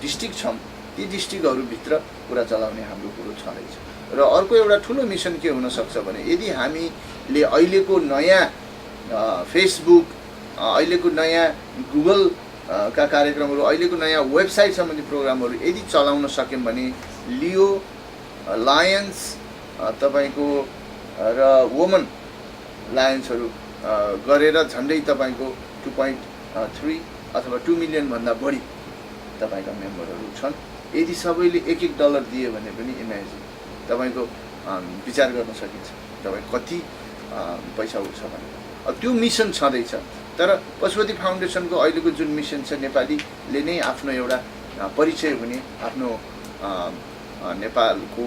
डिस्ट्रिक्ट छन्, ती डिस्ट्रिक्टहरूभित्र कुरा चलाउने हाम्रो कुरो छँदैछ। र अर्को एउटा ठुलो मिसन के हुनसक्छ भने यदि हामीले अहिलेको नयाँ फेसबुक, अहिलेको नयाँ गुगल का कार्यक्रमहरू अहिलेको नयाँ वेबसाइट सम्बन्धी प्रोग्रामहरू यदि चलाउन सक्यौँ भने लियो लायन्स तपाईँको र वुमन लायन्सहरू गरेर झन्डै तपाईँको 2.3 अथवा 2 मिलियनभन्दा बढी तपाईँका मेम्बरहरू छन्। यदि सबैले $1 दिए भने पनि इमेजिन तपाईँको विचार गर्न सकिन्छ तपाईँ कति पैसा उठ्छ भने। त्यो मिसन छँदैछ। तर पशुपति फाउन्डेसनको अहिलेको जुन मिसन छ नेपालीले नै आफ्नो एउटा परिचय हुने आफ्नो नेपालको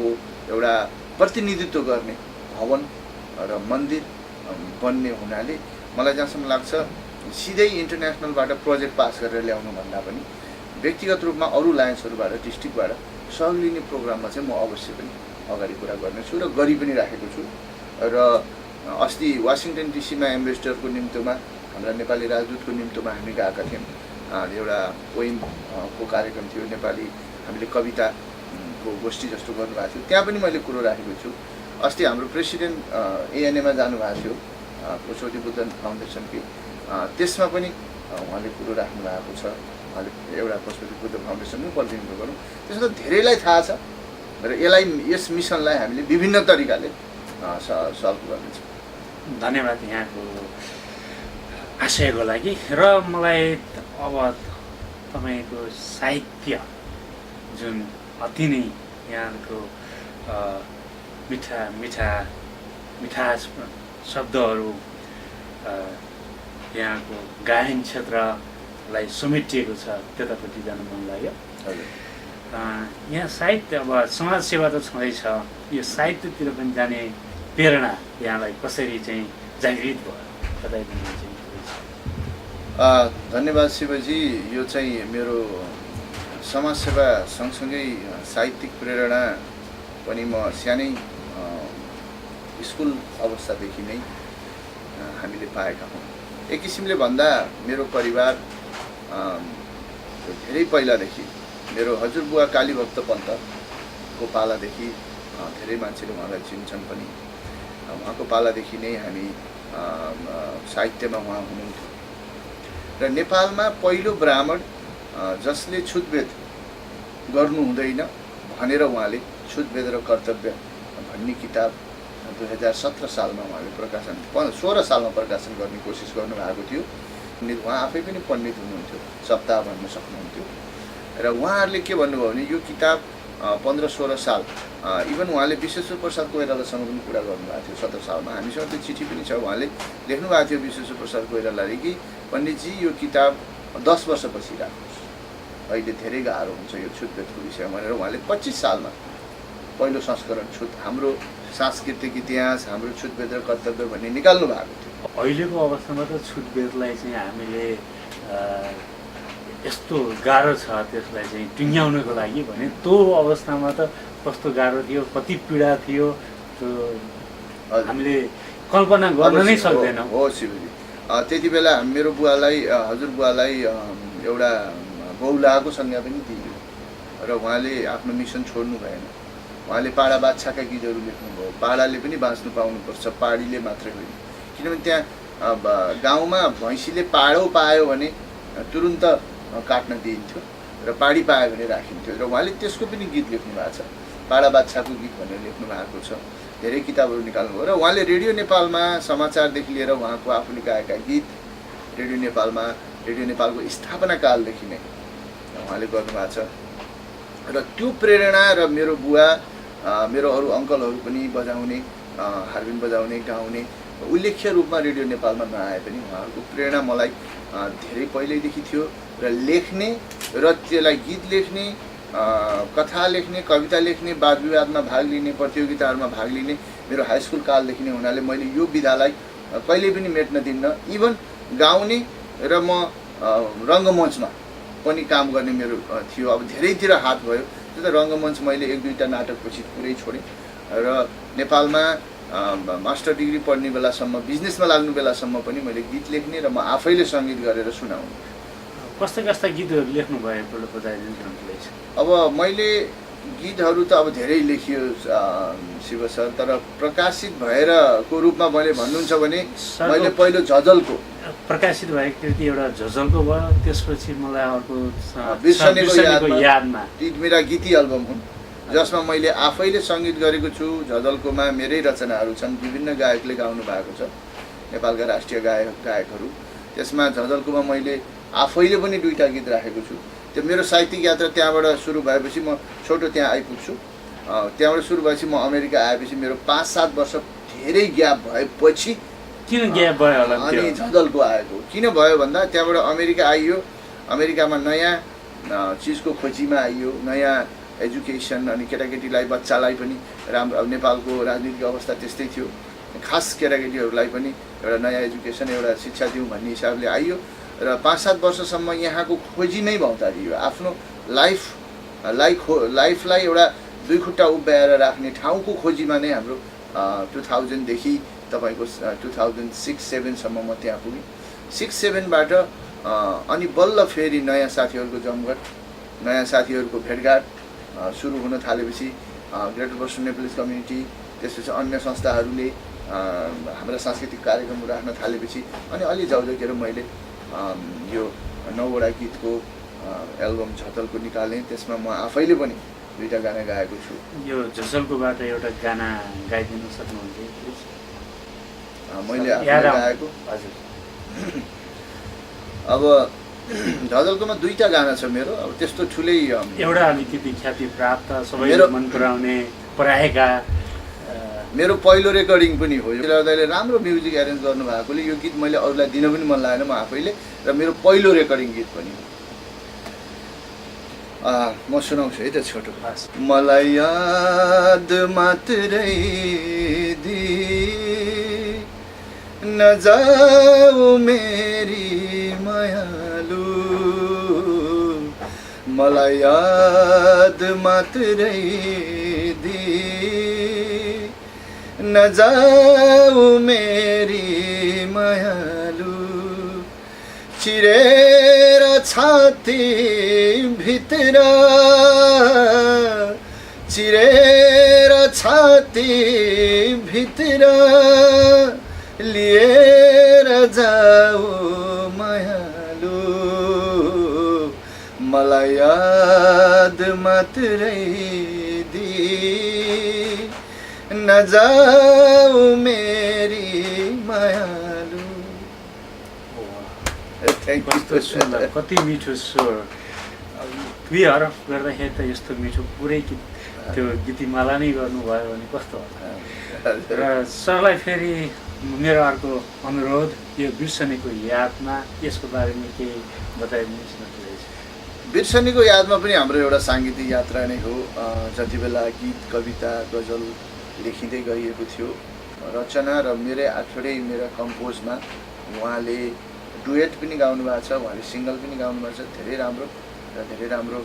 एउटा प्रतिनिधित्व गर्ने भवन र मन्दिर बन्ने हुनाले मलाई जहाँसम्म लाग्छ सिधै इन्टरनेसनलबाट प्रोजेक्ट पास गरेर ल्याउनु भन्दा पनि व्यक्तिगत रूपमा अरू लायन्सहरूबाट डिस्ट्रिक्टबाट सहयोग लिने प्रोग्राममा चाहिँ म अवश्य पनि अगाडि कुरा गर्नेछु र गरि पनि राखेको छु। र अस्ति वासिङटन डिसीमा एम्बेसडरको निम्तोमा हाम्रा नेपाली राजदूतको निम्तोमा हामी गएका थियौँ। एउटा पोइमको कार्यक्रम थियो, नेपाली हामीले कविताको गोष्ठी जस्तो गर्नुभएको थियो, त्यहाँ पनि मैले कुरो राखेको छु। अस्ति हाम्रो प्रेसिडेन्ट एएनएमा जानुभएको थियो पशुपति बुद्ध फाउन्डेसनकै, त्यसमा पनि उहाँले कुरो राख्नु भएको छ। उहाँले एउटा पशुपति बुद्ध फाउन्डेसनमै प्रतिनिधित्व गरौँ, त्यसमा धेरैलाई थाहा छ र यस मिसनलाई हामीले विभिन्न तरिकाले सल्भ गर्नेछौँ। धन्यवाद यहाँको आशयको लागि। र मलाई अब तपाईँको साहित्य जुन अति नै यहाँको मिठास शब्दहरू यहाँको गायन क्षेत्रलाई समेटिएको छ, त्यतापट्टि जानु मन लाग्यो। यहाँ साहित्य अब समाजसेवा त छँदैछ, यो साहित्यतिर पनि जाने प्रेरणा यहाँलाई कसरी चाहिँ जागृत भयो बताइदिनु चाहिँ? धन्यवाद शिवजी। यो चाहिँ मेरो समाजसेवा सँगसँगै साहित्यिक प्रेरणा पनि म सानै स्कुल अवस्थादेखि नै हामीले पाएका हौँ। एक किसिमले भन्दा मेरो परिवार धेरै पहिलादेखि मेरो हजुरबुवा कालीभक्त पन्तको पालादेखि धेरै मान्छेले उहाँलाई चिन्छन् पनि। उहाँको पालादेखि नै हामी साहित्यमा उहाँ हुनुहुन्थ्यो र नेपालमा पहिलो ब्राह्मण जसले छुतभेद गर्नु हुँदैन भनेर उहाँले छुतभेद र कर्तव्य भन्ने किताब 2017 सालमा उहाँले 16 सालमा प्रकाशन गर्ने कोसिस गर्नुभएको थियो। उहाँ आफै पनि पण्डित हुनुहुन्थ्यो, सप्ताह भन्न सक्नुहुन्थ्यो र उहाँहरूले के भन्नुभयो भने यो किताब 15-16 साल इभन उहाँले विश्वेश्वर प्रसाद कोइरालासँग पनि कुरा गर्नुभएको थियो। 17 सालमा हामीसँग त्यो चिठी पनि छ, उहाँले लेख्नु भएको थियो विश्वेश्वर प्रसाद कोइरालाले कि पण्डितजी यो किताब 10 वर्षपछि राख्नुहोस्, अहिले धेरै गाह्रो हुन्छ यो छुतभेदको विषय भनेर उहाँले 25 सालमा पहिलो संस्करण हाम्रो सांस्कृतिक इतिहास, हाम्रो छुतभेद र कर्तव्य भन्ने निकाल्नु भएको थियो। अहिलेको अवस्थामा त छुटभेदलाई चाहिँ हामीले यस्तो गाह्रो छ त्यसलाई चाहिँ टुङ्ग्याउनको लागि भने त्यो अवस्थामा त कस्तो गाह्रो थियो, कति पीडा थियो, त्यो हामीले कल्पना गर्न नै सक्दैनौँ। हो शिवजी, त्यति बेला मेरो बुवालाई हजुरबुवालाई एउटा बहुलाको संज्ञा पनि दिइयो र उहाँले आफ्नो मिसन छोड्नु भएन। उहाँले पाडा बादशाहका गीतहरू लेख्नुभयो। पाडाले पनि बाँच्नु पाउनुपर्छ, पाडीले मात्रै होइन। किनभने त्यहाँ गाउँमा भैँसीले पाडो पायो भने तुरुन्त काट्न दिइन्थ्यो र पाडी पायो भने राखिन्थ्यो र उहाँले त्यसको पनि गीत लेख्नु भएको छ। पाडा बादशाहको गीत भनेर लेख्नु भएको छ। धेरै किताबहरू निकाल्नुभयो र उहाँले रेडियो नेपालमा समाचारदेखि लिएर उहाँको आफूले गाएका गीत रेडियो नेपालको स्थापना कालदेखि नै उहाँले गर्नुभएको छ र त्यो प्रेरणा र मेरो बुवा मेरो अरू अङ्कलहरू पनि बजाउने, हार्मोनियम बजाउने, गाउने उल्लेख्य रूपमा रेडियो नेपालमा नआए पनि उहाँहरूको प्रेरणा मलाई धेरै पहिल्यैदेखि थियो र लेख्ने र त्यसलाई गीत लेख्ने, कथा लेख्ने, कविता लेख्ने, वाद विवादमा भाग लिने, प्रतियोगिताहरूमा भाग लिने मेरो हाई स्कुल कालदेखि नै हुनाले मैले यो विधालाई कहिल्यै पनि मेट्न दिन्न। इभन गाउने र म रङ्गमञ्चमा पनि काम गर्ने मेरो थियो। अब धेरैतिर हात भयो, त्यो त रङ्गमञ्च मैले 1-2टा नाटकपछि पुरै छोडेँ र नेपालमा मास्टर डिग्री पढ्ने बेलासम्म, बिजनेसमा लाग्नु बेलासम्म पनि मैले गीत लेख्ने र म आफैले सङ्गीत गरेर सुनाउने। कस्ता कस्ता गीतहरू लेख्नु भयो एकपल्ट बताइदिनुहोस्। अब मैले गीतहरू त अब धेरै लेखियो शिव सर, तर प्रकाशित भएरको रूपमा मैले भन्नुहुन्छ भने मैले पहिलो झजलको प्रकाशित भएको कृति एउटा झझलको भयो, त्यसपछि मलाई अर्को बिर्सनेको यादमा ती मेरा गीती एल्बम हुन् जसमा मैले आफैले सङ्गीत गरेको छु। झझलकोमा मेरै रचनाहरू छन्, विभिन्न गायकले गाउनु भएको छ, नेपालका राष्ट्रिय गायकहरू। त्यसमा झझलकोमा मैले आफैले पनि 2टा गीत राखेको छु। त्यो मेरो साहित्यिक यात्रा त्यहाँबाट सुरु भएपछि म छोटो त्यहाँ आइपुग्छु। त्यहाँबाट सुरु भएपछि म अमेरिका आएपछि मेरो 5-7 वर्ष धेरै ग्याप भएपछि किन ग्याप भयो होला? अनि झझलको आएको किन भयो भन्दा त्यहाँबाट अमेरिका आइयो। अमेरिकामा नयाँ चिजको खोजीमा आइयो, नयाँ एजुकेसन, अनि केटाकेटीलाई बच्चालाई पनि राम्रो। अब नेपालको राजनीतिक अवस्था त्यस्तै थियो, खास केटाकेटीहरूलाई पनि एउटा नयाँ एजुकेसन, एउटा शिक्षा दिउँ भन्ने हिसाबले आइयो र 5-7 वर्षसम्म यहाँको खोजीमै भौतारियो। आफ्नो लाइफलाई एउटा 2 खुट्टा उभ्याएर राख्ने ठाउँको खोजीमा नै हाम्रो 2000 देखि तपाईको 2006-07 सम्म म त्यहाँ पुगेँ। 6-7बाट अनि बल्ल फेरि नयाँ साथीहरूको जमघट, नयाँ साथीहरूको भेटघाट सुरु हुन थालेपछि ग्रेटर बस्टन नेपालिज कम्युनिटी, त्यसपछि अन्य संस्थाहरूले हाम्रा सांस्कृतिक कार्यक्रमहरू राख्न थालेपछि अनि अलि जाउजाउकेर मैले यो 9वटा गीतको एल्बम झझलको निकालेँ। त्यसमा म आफैले पनि 2टा गाना गाएको छु। यो झझलकोबाट एउटा गाना गाइदिनु सक्नुहुन्छ? मैले आफैले गाएको। हजुर। अब झझलकोमा 2टा गाना छ मेरो। अब त्यस्तो ठुलै एउटा अलिकति ख्याति प्राप्त, सबैले मन पराउने, पराएका मेरो पहिलो रेकर्डिङ पनि हो। यो दाइले राम्रो म्युजिक एरेन्ज गर्नु भएकोले यो गीत मैले अरूलाई दिन पनि मन लागेन, म आफैले, र मेरो पहिलो रेकर्डिङ गीत पनि हो। म सुनाउँछु है त छोटो। मलाई याद मात्रै दी नजाऊ मेरी मायालु, मलाई याद मात्रै दी नजाऊ मेरी मायालु, चिरेर छाती भित्र, चिरेर छाती भित्र लिएर जाऊ मायालु, मलाई याद मात्रै दी नजाऊ मेरी मायालु। कस्तो सुन्दर, कति मिठो स्वर। 2 हरफ गर्दाखेरि त यस्तो मिठो पुरै गीत, त्यो गीतिमाला नै गर्नुभयो भने कस्तो होला। र सरलाई फेरि मेरो अर्को अनुरोध, यो बिर्सनेको यादमा यसको बारेमा केही बताइदिनुहोस् न। बिर्सनेको यादमा पनि हाम्रो एउटा साङ्गीतिक यात्रा नै हो। जति बेला गीत, कविता, गजल लेखिँदै गइएको थियो, रचना र मेरै आठवटै मेरा कम्पोजमा उहाँले डुएट पनि गाउनु भएको छ, उहाँले सिङ्गल पनि गाउनु भएको छ। धेरै राम्रो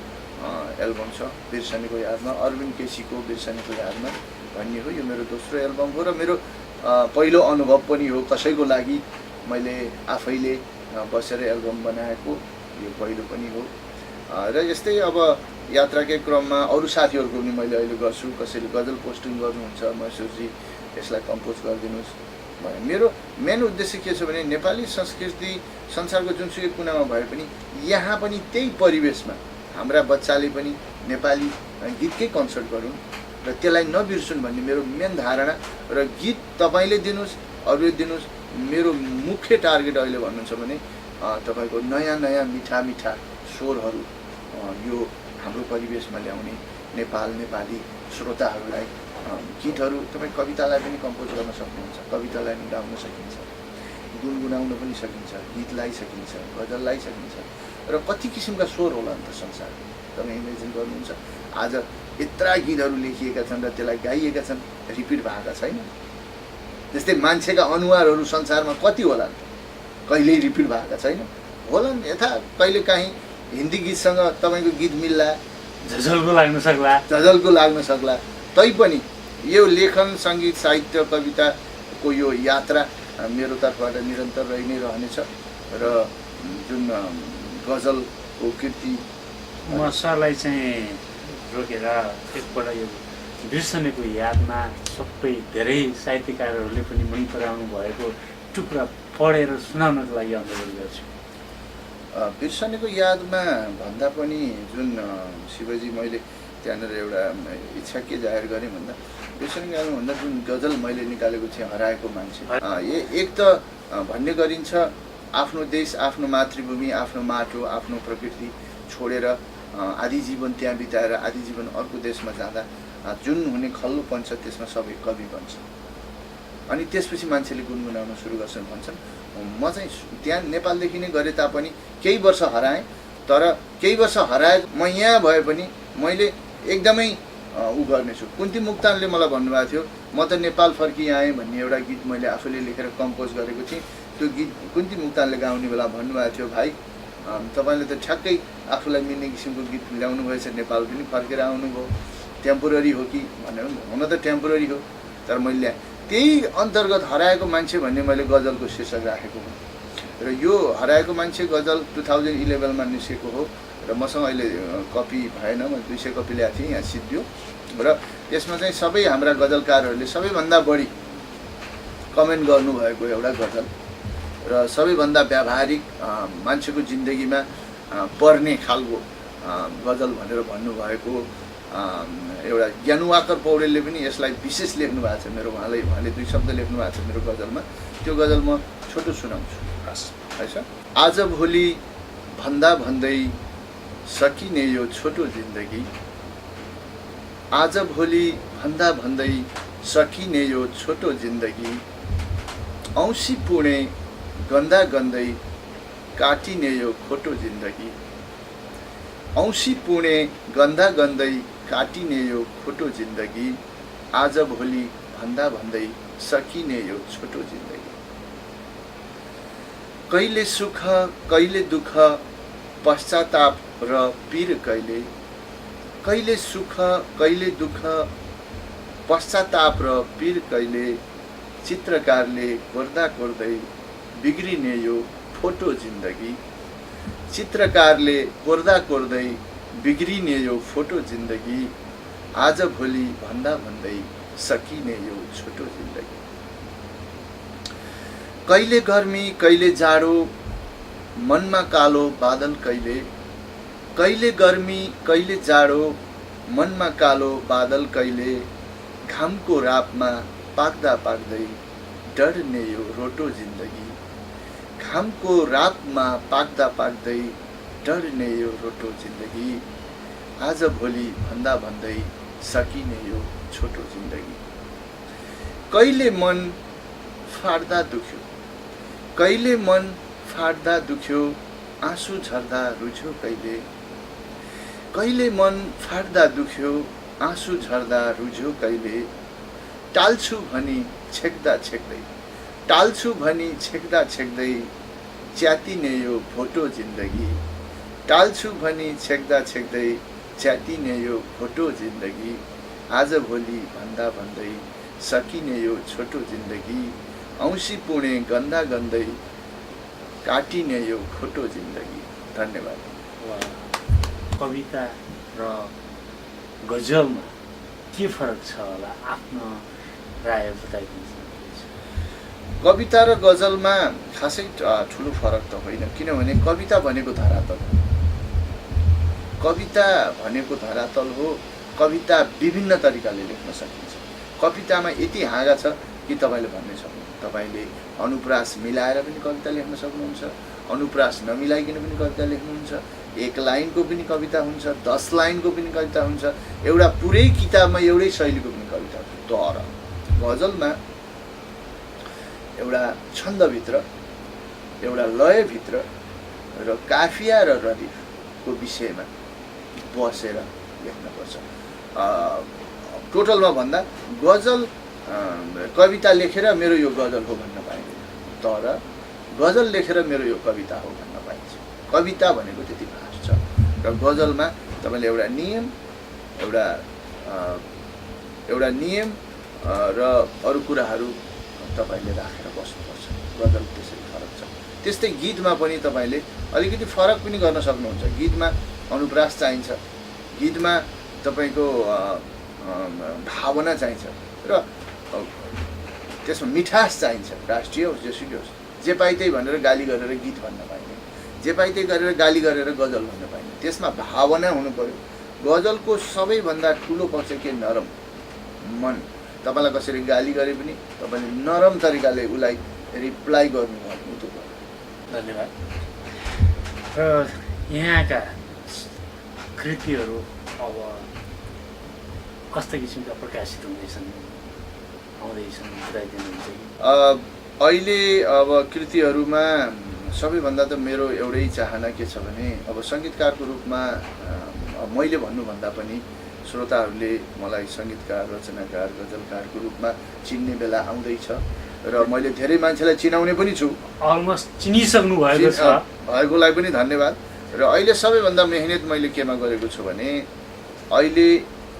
एल्बम छ बिर्सनेको यादमा। अरविन्द केसीको बिर्सनेको यादमा भन्ने हो। यो मेरो दोस्रो एल्बम हो र मेरो पहिलो अनुभव पनि हो। कसैको लागि मैले आफैले बसेर एल्बम बनाएको यो पहिलो पनि हो। र यस्तै अब यात्राकै क्रममा अरू साथीहरूको पनि मैले अहिले गर्छु। कसैले गजल पोस्टिङ गर्नुहुन्छ, महेश्वरजी यसलाई कम्पोज गरिदिनुहोस् भने। मेरो मेन उद्देश्य के छ भने नेपाली संस्कृति संसारको जुनसुकै कुनामा भए पनि यहाँ पनि त्यही परिवेशमा हाम्रा बच्चाले पनि नेपाली गीतकै कन्सर्ट गरून् र त्यसलाई नबिर्सुन् भन्ने मेरो मेन धारणा। र गीत तपाईँले दिनुहोस्, अरूले दिनुहोस्, मेरो मुख्य टार्गेट अहिले भन्नुहुन्छ भने तपाईँको नयाँ नयाँ मिठा मिठा स्वरहरू यो हाम्रो परिवेशमा ल्याउने, नेपाली श्रोताहरूलाई गीतहरू। तपाईँ कवितालाई पनि कम्पोज गर्न सक्नुहुन्छ, कवितालाई पनि गाउन सकिन्छ, गुनगुनाउन पनि सकिन्छ, गीत लाई सकिन्छ, गजल लाई सकिन्छ। र कति किसिमका स्वर होला नि त संसार, तपाईँ इमेजिन गर्नुहुन्छ। आज यत्रा गीतहरू लेखिएका छन् र त्यसलाई गाइएका छन्, रिपिट भएका छैन। जस्तै मान्छेका अनुहारहरू संसारमा कति होला नि त, कहिल्यै रिपिट भएका छैन। होला नि, यथा कहिले काहीँ हिन्दी गीतसँग तपाईँको गीत मिल्ला, झझलको लाग्न सक्ला। तैपनि यो लेखन, सङ्गीत, साहित्य, कविताको यो यात्रा मेरो तर्फबाट निरन्तर रहि नै रहनेछ। र जुन गजलको कृति म सरलाई चाहिँ रोकेर एकपल्ट यो बिर्सनेको यादमा सबै धेरै साहित्यकारहरूले पनि मन पराउनु भएको टुक्रा पढेर सुनाउनको लागि अनुरोध गर्छु। बिर्सनेको यादमा भन्दा पनि जुन शिवजी मैले त्यहाँनिर एउटा इच्छा के जाहेर गरेँ भन्दा बिर्सनेको यादमा भन्दा जुन गजल मैले निकालेको थिएँ हराएको मान्छे, एक त भन्ने गरिन्छ आफ्नो देश, आफ्नो मातृभूमि, आफ्नो माटो, आफ्नो प्रकृति छोडेर आधी जीवन त्यहाँ बिताएर आधी जीवन अर्को देशमा जाँदा जुन हुने खल्लोपन छ त्यसमा सबै कवि बन्छ। अनि त्यसपछि मान्छेले गुनगुनाउन सुरु गर्छन् भन्छन्। म चाहिँ त्यहाँ नेपालदेखि नै गरेँ तापनि केही वर्ष हराएँ, तर केही वर्ष हराए म यहाँ भए पनि मैले एकदमै उ गर्नेछु। कुन्ती मुक्तानले मलाई भन्नुभएको थियो म त नेपाल फर्किआएँ भन्ने एउटा गीत मैले आफूले लेखेर कम्पोज गरेको थिएँ। त्यो गीत कुन्ती मुक्तानले गाउने बेला भन्नुभएको थियो भाइ तपाईँले त ठ्याक्कै आफूलाई मिल्ने किसिमको गीत ल्याउनु भएछ, नेपाल पनि फर्केर आउनुभयो, टेम्पोररी हो कि भनेर हुन त टेम्पोररी हो, तर मैले ल्याएँ। त्यही अन्तर्गत हराएको मान्छे भन्ने मैले गजलको शीर्षक राखेको हुँ र यो हराएको मान्छे गजल 2011मा निस्केको हो र मसँग अहिले कपी भएन, म 200 कपी ल्याएको थिएँ, यहाँ सिद्धियो र यसमा चाहिँ सबै हाम्रा गजलकारहरूले सबैभन्दा बढी कमेन्ट गर्नुभएको एउटा गजल र सबैभन्दा व्यावहारिक मान्छेको जिन्दगीमा पर्ने खालको गजल भनेर भन्नुभएको एउटा ज्ञानुवाकर पौडेलले पनि यसलाई विशेष लेख्नु भएको छ। उहाँले 2 शब्द लेख्नु भएको छ मेरो गजलमा। त्यो गजल म छोटो सुनाउँछु। है आज भोलि भन्दा भन्दै सकिने यो छोटो जिन्दगी, आज भोलि भन्दा भन्दै सकिने यो छोटो जिन्दगी, औँसी पुणे गन्दा गन्दै काटिने यो खोटो जिन्दगी, औँसी पुणे गन्दा गन्दै काटिने यो खोटो जिन्दगी, आज भोलि भन्दा भन्दै सकिने यो छोटो जिन्दगी। कहिले सुख कहिले दुःख पश्चाताप र पीर कहिले, कहिले सुख कहिले दुःख पश्चाताप र पीर कहिले, चित्रकारले कोर्दा कोर्दै बिग्रिने यो फोटो जिन्दगी, चित्रकारले कोर्दा कोर्दै बिग्रिने यो फोटो जिन्दगी, आज भोलि भन्दा भन्दै सकिने यो छोटो जिन्दगी। कहिले गर्मी कहिले जाडो मनमा कालो बादल कहिले, कहिले गर्मी कहिले जाडो मनमा कालो बादल कहिले, घामको रापमा पाक्दा पाक्दै डढ्ने यो रोटो जिन्दगी, घामको रापमा पाक्दा पाक्दै डढ्ने यो रोटो जिन्दगी, आज भोलि भन्दा भन्दै सकिने यो छोटो जिन्दगी। कहिले मन फाट्दा दुख्यो, कहिले मन फाट्दा दुख्यो आँसु झर्दा रुझ्यो कहिले, कहिले मन फाट्दा दुख्यो आँसु झर्दा रुझ्यो कहिले, टाल्छु भनी छेक्दा छेक्दै, टाल्छु भनी छेक्दा छेक्दै च्यातिने यो भोटो जिन्दगी, टाल्छु भनी छेक्दा छेक्दै च्यातिने यो भोटो जिन्दगी, आज भोलि भन्दा भन्दै सकिने यो छोटो जिन्दगी, औँसी पुणे गन्दा गन्दै काटिने यो खोटो जिन्दगी। धन्यवाद। कविता र गजलमा के फरक छ होला, आफ्नो राय बताइदिनु। कविता र गजलमा खासै ठुलो फरक त होइन, किनभने कविता भनेको धरातल हो, कविता भनेको धरातल हो। कविता विभिन्न तरिकाले लेख्न सकिन्छ। कवितामा यति हाँगा छ कि तपाईँले भन्नै सक्नुहुन्छ। तपाईँले अनुप्रास मिलाएर पनि कविता लेख्न सक्नुहुन्छ, अनुप्रास नमिलाइकन पनि कविता लेख्नुहुन्छ, 1 लाइनको पनि कविता हुन्छ, 10 लाइनको पनि कविता हुन्छ, एउटा पुरै किताबमा एउटै शैलीको पनि कविता हुन्छ। तर गजलमा एउटा छन्दभित्र, एउटा लयभित्र र काफिया र रदिफको विषयमा बसेर लेख्नुपर्छ। टोटलमा भन्दा गजल कविता लेखेर मेरो यो गजल हो भन्न पाइँदैन, तर गजल लेखेर मेरो यो कविता हो भन्न पाइन्छ। कविता भनेको त्यति भाष छ र गजलमा तपाईँले एउटा नियम र अरू कुराहरू तपाईँले राखेर बस्नुपर्छ। गजल त्यसरी फरक छ। त्यस्तै गीतमा पनि तपाईँले अलिकति फरक पनि गर्न सक्नुहुन्छ। गीतमा अनुप्रास चाहिन्छ, गीतमा तपाईँको भावना चाहिन्छ र त्यसमा मिठास चाहिन्छ, राष्ट्रिय होस् जेसुकै होस्। जे पाइ त्यही भनेर गाली गरेर गीत भन्न पाइने, जे पाइ त्यही गरेर गाली गरेर गजल भन्न पाइने। त्यसमा भावना हुनु पर्यो। गजलको सबैभन्दा ठुलो पक्ष के नरम मन। तपाईँलाई कसरी गाली गरे पनि तपाईँले नरम तरिकाले उसलाई रिप्लाई गर्नुभयो त्यो। धन्यवाद। र यहाँका कृतिहरू अब कस्ता किसिमका प्रकाशित हुँदैछन्, आउँदैछन्, बताइदिनुहुन्छ कि? अहिले अब कृतिहरूमा सबैभन्दा त मेरो एउटै चाहना के छ भने अब सङ्गीतकारको रूपमा मैले भन्नुभन्दा पनि श्रोताहरूले मलाई सङ्गीतकार, रचनाकार, गजलकारको रूपमा चिन्ने बेला आउँदैछ र मैले धेरै मान्छेलाई चिनाउने पनि छु। अलमोस्ट चिनिसक्नु भएको छ, भएकोलाई पनि धन्यवाद। र अहिले सबैभन्दा मेहनत मैले केमा गरेको छु भने अहिले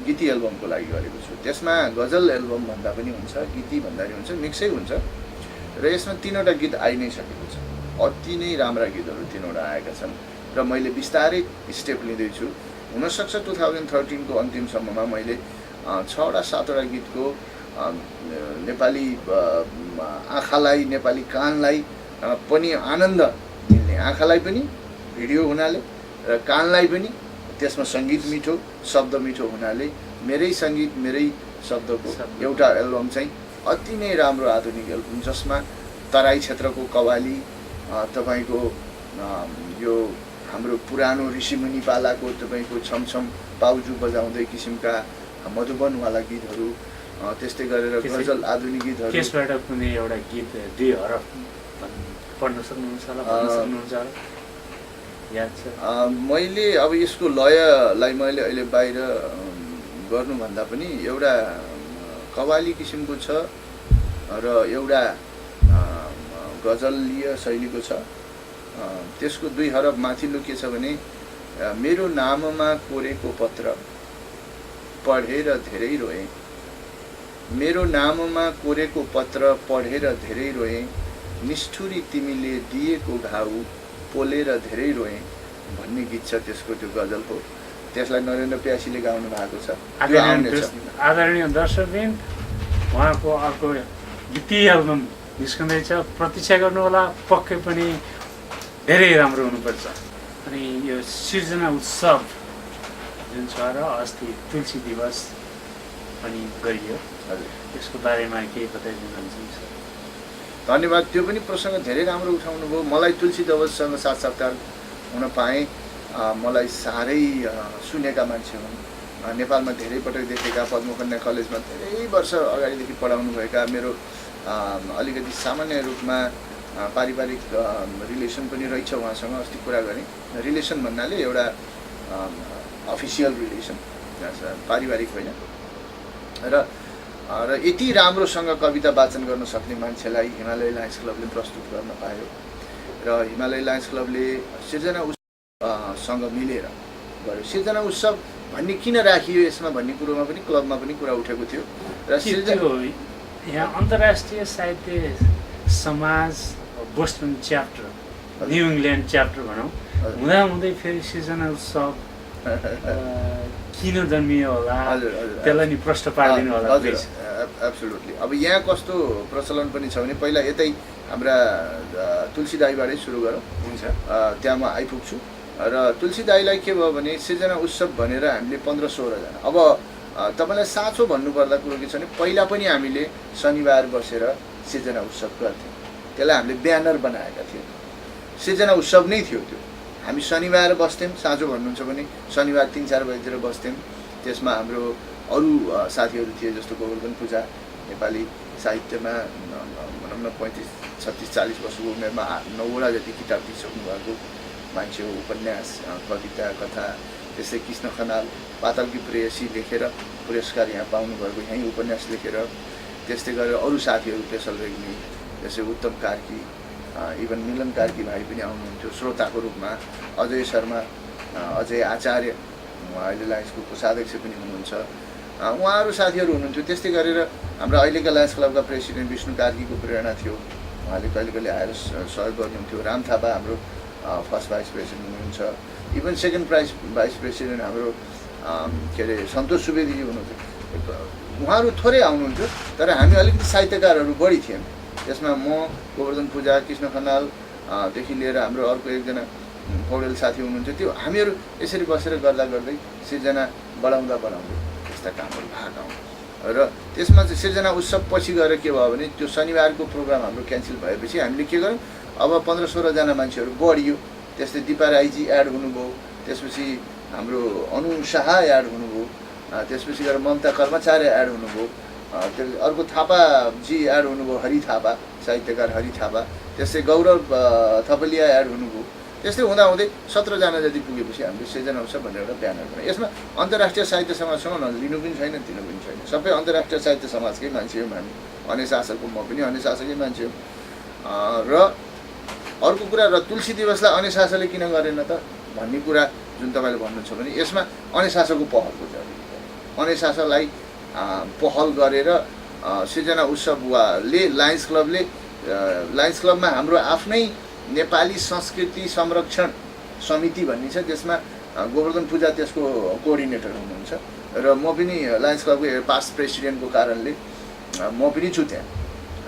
गीती एल्बमको लागि गरेको छु। त्यसमा गजल एल्बम भन्दा पनि हुन्छ, गीती भन्दा पनि हुन्छ, मिक्सै हुन्छ। र यसमा 3वटा गीत आइ नै सकेको छ। अति नै राम्रा गीतहरू 3वटा आएका छन् र मैले बिस्तारै स्टेप लिँदैछु। हुनसक्छ 2013 को अन्तिमसम्ममा मैले 6वटा 7वटा गीतको नेपाली आँखालाई, नेपाली कानलाई पनि आनन्द मिल्ने, आँखालाई पनि भिडियो हुनाले र कानलाई पनि त्यसमा सङ्गीत मिठो, शब्द मिठो हुनाले मेरै सङ्गीत मेरै शब्दको एउटा एल्बम चाहिँ अति नै राम्रो आधुनिक एल्बम, जसमा तराई क्षेत्रको कव्वाली, तपाईँको यो हाम्रो पुरानो ऋषिमुनि पालाको तपाईँको छमछम पाउजु बजाउँदै किसिमका मधुबनवाला गीतहरू, त्यस्तै गरेर गजल आधुनिक गीतहरू। त्यसबाट कुनै एउटा गीत 2 हरफ पढ्न सक्नुहुन्छ होला, भन्न सक्नुहुन्छ होला, याद छ? मैले अब यसको लयलाई मैले अहिले बाहिर गर्नुभन्दा पनि एउटा कव्वाली किसिमको छ र एउटा गजलीय शैलीको छ। त्यसको 2 हरफ माथिल्लो के छ भने मेरो नाममा कोरेको पत्र पढेर धेरै रोएँ, मेरो नाममा कोरेको पत्र पढेर धेरै रोएँ, निष्ठुरी तिमीले दिएको घाउ पोलेर धेरै रोएँ भन्ने गीत छ। त्यसको त्यो गजल हो। त्यसलाई नरेन्द्र प्यासीले गाउनु भएको छ। आदरणीय दर्शकबिन, उहाँको अर्को गीती एल्बम निस्कँदैछ, प्रतीक्षा गर्नु होला। पक्कै पनि धेरै राम्रो हुनुपर्छ। अनि यो सिर्जना उत्सव जुन छ र अस्ति तुलसी दिवस पनि गरियो, त्यसको बारेमा केही बताइदिनुहुन्छ? धन्यवाद। त्यो पनि प्रसङ्ग धेरै राम्रो उठाउनु भयो। मलाई तुलसी दिवससँग साक्षात्कार हुन पाएँ। मलाई साह्रै सुनेका मान्छे हुन्, नेपालमा धेरै पटक देखेका, पद्मकन्या कलेजमा धेरै वर्ष अगाडिदेखि पढाउनु भएका, मेरो अलिकति सामान्य रूपमा पारिवारिक रिलेसन पनि रहेछ उहाँसँग। अस्ति कुरा गरेँ। रिलेसन भन्नाले एउटा अफिसियल रिलेसन, पारिवारिक होइन। र यति राम्रोसँग कविता वाचन गर्न सक्ने मान्छेलाई हिमालय लायन्स क्लबले प्रस्तुत गर्न पायो र हिमालय लायन्स क्लबले सिर्जना उत्सवसँग मिलेर गर्यो। सिर्जना उत्सव भन्ने किन राखियो यसमा भन्ने कुरोमा पनि क्लबमा पनि कुरा उठेको थियो। र यहाँ अन्तर्राष्ट्रिय साहित्य समाज Boston chapter, new England chapter भनौँ, हुँदाहुँदै फेरि सिर्जना उत्सव किन जन्मियो होला, त्यसलाई नि प्रश्न पारिदिनु होला। एब्सोल्युटली। अब यहाँ कस्तो प्रचलन पनि छ भने पहिला यतै हाम्रा तुलसी दाईबाटै सुरु गरौँ। हुन्छ, त्यहाँ म आइपुग्छु। र तुलसी दाईलाई के भयो भने सिर्जना उत्सव भनेर हामीले 15-16 जना। अब तपाईँलाई साँचो भन्नुपर्दा कुरो के छ भने पहिला पनि हामीले शनिबार बसेर सिर्जना उत्सव गर्थ्यौँ। त्यसलाई हामीले ब्यानर बनाएका थियौँ। सिर्जना उत्सव नै थियो त्यो। हामी शनिबार बस्थ्यौँ, साँझो भन्नुहुन्छ भने शनिबार 3-4 बजीतिर बस्थ्यौँ। त्यसमा हाम्रो अरू साथीहरू थिए, जस्तो गोवर्धन पूजा, नेपाली साहित्यमा भनौँ न 35-36-40 वर्षको उमेरमा 9वटा जति किताब दिइसक्नु भएको मान्छे हो। उपन्यास, कविता, कथा, त्यस्तै कृष्ण खनाल पातालकी प्रेयसी लेखेर पुरस्कार यहाँ पाउनुभएको, यहीँ उपन्यास लेखेर। त्यस्तै गरेर अरू साथीहरू पेशल रेग्मी, जस्तै उत्तम कार्की, इभन मिलन कार्की भाइ पनि आउनुहुन्थ्यो श्रोताको रूपमा। अजय शर्मा, अजय आचार्य अहिले लायन्सको कोषाध्यक्ष पनि हुनुहुन्छ, उहाँहरू साथीहरू हुनुहुन्थ्यो। त्यस्तै गरेर हाम्रो अहिलेका लायन्स क्लबका प्रेसिडेन्ट विष्णु कार्कीको प्रेरणा थियो, उहाँले कहिले कहिले आएर सहयोग गर्नुहुन्थ्यो। राम थापा हाम्रो फर्स्ट भाइस प्रेसिडेन्ट हुनुहुन्छ। इभन सेकेन्ड भाइस प्रेसिडेन्ट हाम्रो के अरे सन्तोष सुवेदीजी हुनुहुन्थ्यो। उहाँहरू थोरै आउनुहुन्थ्यो, तर हामी अलिकति साहित्यकारहरू बढी थियौँ। त्यसमा म गोवर्धन पूजा, कृष्ण खनाल देखि लिएर हाम्रो अर्को एकजना पौडेल साथी हुनुहुन्थ्यो। त्यो हामीहरू यसरी बसेर गर्दा गर्दै सिर्जना बढाउँदा त्यस्ता कामहरू भएको र त्यसमा चाहिँ सिर्जना उत्सव पछि गएर के भयो भने त्यो शनिबारको प्रोग्राम हाम्रो क्यान्सल भएपछि हामीले के गर्यौँ, अब 15-16जना मान्छेहरू बढियो। त्यस्तै दिपा राईजी एड हुनुभयो, त्यसपछि हाम्रो अनु शाह एड हुनुभयो, त्यसपछि गएर ममता कर्मचारी एड हुनुभयो, अर्को थापाजी एड हुनुभयो, हरि थापा, साहित्यकार हरि थापा, त्यस्तै गौरव थपलिया एड हुनुभयो। त्यस्तै हुँदाहुँदै 17जना जति पुगेपछि हामीले सिर्जना उत्सव भनेर एउटा ब्यानर बनायौँ। यसमा अन्तर्राष्ट्रिय साहित्य समाजसँग लिनु पनि छैन, दिनु पनि छैन, सबै अन्तर्राष्ट्रिय साहित्य समाजकै मान्छे हौँ हामी। अनेशासकको म पनि अनेशासकै मान्छे हो। र अर्को कुरा, र तुलसी दिवसलाई अनेशासले किन गरेन त भन्ने कुरा जुन तपाईँले भन्नुहुन्छ भने यसमा अनेशासको पहलको जरुरी छ। अनेशासलाई पहल गरेर सिर्जना उत्सवले लायन्स क्लबमा हाम्रो आफ्नै नेपाली संस्कृति संरक्षण समिति भन्ने छ, त्यसमा गोवर्धन पूजा त्यसको कोअर्डिनेटर हुनुहुन्छ र म पनि लायन्स क्लबको पास्ट प्रेसिडेन्टको कारणले म पनि छु त्यहाँ,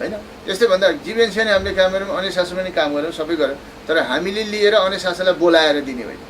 होइन। त्यस्तै भन्दा जीवनसेन हामीले काम गऱ्यौँ, अनेशासमा पनि काम गऱ्यौँ, सबै गऱ्यौँ, तर हामीले लिएर अनेशासलाई बोलाएर दिने होइन।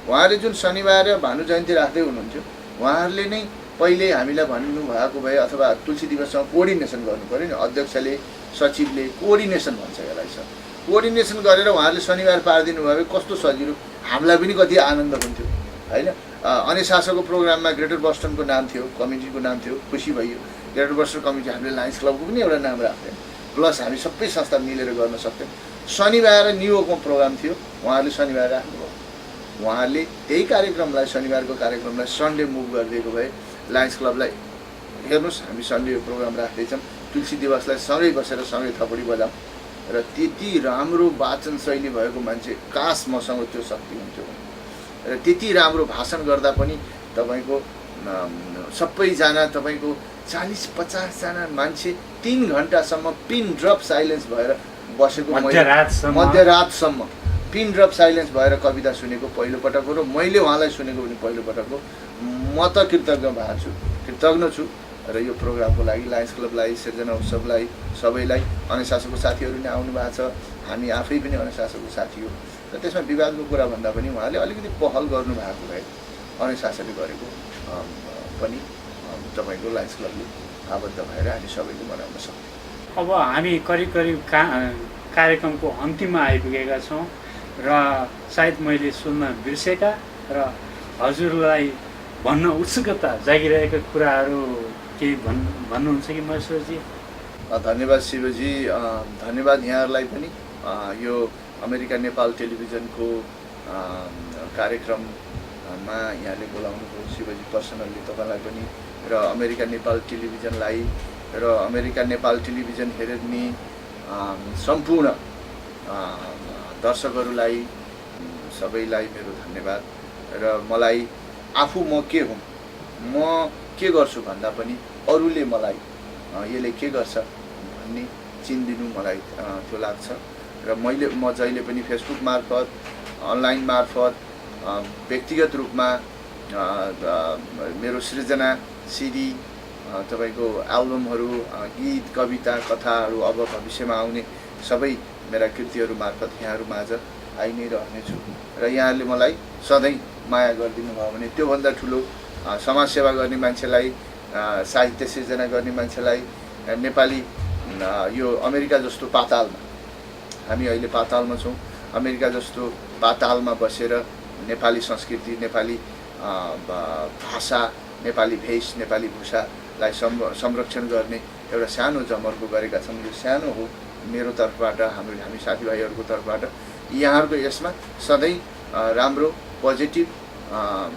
उहाँले जुन शनिबार भानु जयन्ती राख्दै हुनुहुन्थ्यो, उहाँहरूले नै पहिले हामीलाई भन्नुभएको भए अथवा तुलसी दिवससँग कोअर्डिनेसन गर्नु पऱ्यो नि। अध्यक्षले, सचिवले कोअर्डिनेसन भन्छ यसलाई, सर कोअर्डिनेसन गरेर उहाँहरूले शनिबार पारिदिनु भयो कस्तो सजिलो, हामीलाई पनि कति आनन्द हुन्थ्यो, होइन। अनेशासको प्रोग्राममा ग्रेटर बस्टनको नाम थियो, कमिटीको नाम थियो, खुसी भयो। ग्रेटर बस्टन कमिटी हामीले लायन्स क्लबको पनि एउटा नाम राख्थ्यौँ, प्लस हामी सबै संस्था मिलेर गर्न सक्थ्यौँ। शनिबार न्युयोर्कमा प्रोग्राम थियो, उहाँहरूले शनिबार राख्नुभयो। उहाँहरूले त्यही कार्यक्रमलाई, शनिबारको कार्यक्रमलाई सन्डे मुभ गरिदिएको भए लायन्स क्लबलाई हेर्नुहोस् हामी सन्डे प्रोग्राम राख्दैछौँ, तुलसी दिवसलाई सँगै बसेर सँगै थपडी बजाऊँ। र त्यति राम्रो वाचन शैली भएको मान्छे काश मसँग त्यो शक्ति हुन्थ्यो। र त्यति राम्रो भाषण गर्दा पनि तपाईँको सबैजना, तपाईँको 40-50जना मान्छे 3 घन्टासम्म पिन ड्रप साइलेन्स भएर बसेको, मध्यरातसम्म पिन ड्रप साइलेन्स भएर कविता सुनेको पहिलोपटक हो र मैले उहाँलाई सुनेको पनि पहिलोपटक हो। म त कृतज्ञ छु र यो प्रोग्रामको लागि लायन्स क्लबलाई, सिर्जना उत्सवलाई, सबैलाई, अनेशासको साथीहरू नै आउनु भएको छ, हामी आफै पनि अनेशासको साथी हो। र त्यसमा विवादको कुरा भन्दा पनि उहाँले अलिकति पहल गर्नुभएको भए अनेशासले गरेको पनि तपाईँको लायन्स क्लबले आबद्ध भएर हामी सबैले मनाउन सक्छौँ। अब हामी करिब कार्यक्रमको अन्तिममा आइपुगेका छौँ र सायद मैले सुन्न बिर्सेका र हजुरलाई भन्न उत्सुकता जागिरहेका कुराहरू केही भन्नुहुन्छ कि महेश्वरजी? धन्यवाद शिवजी, धन्यवाद यहाँहरूलाई पनि। यो अमेरिका नेपाल टेलिभिजनको कार्यक्रममा यहाँले बोलाउनुभयो शिवजी, पर्सनल्ली तपाईँलाई पनि र अमेरिका नेपाल टेलिभिजनलाई र अमेरिका नेपाल टेलिभिजन हेर्ने सम्पूर्ण दर्शकहरूलाई सबैलाई मेरो धन्यवाद। र मलाई आफू म के हुँ, म के गर्छु भन्दा पनि अरूले मलाई यसले के गर्छ भन्ने चिनिदिनु मलाई त्यो लाग्छ। र म जहिले पनि फेसबुक मार्फत, अनलाइन मार्फत, व्यक्तिगत रूपमा मेरो सृजना सिडी, तपाईँको एल्बमहरू, गीत, कविता, कथाहरू अब भविष्यमा आउने सबै मेरा कृतिहरू मार्फत यहाँहरू माझ आइ नै रहनेछु। र यहाँहरूले मलाई सधैँ माया गरिदिनु भयो भने त्योभन्दा ठुलो समाजसेवा गर्ने मान्छेलाई, साहित्य सिर्जना गर्ने मान्छेलाई, नेपाली यो अमेरिका जस्तो पातालमा, हामी अहिले पातालमा छौँ, अमेरिका जस्तो पातालमा बसेर नेपाली संस्कृति, नेपाली भाषा, नेपाली भेष, नेपाली भूषालाई संरक्षण गर्ने एउटा सानो जमर्को गरेका छन्। यो सानो हो मेरो तर्फबाट, हामी साथीभाइहरूको तर्फबाट। यहाँहरूको यसमा सधैँ राम्रो पोजिटिभ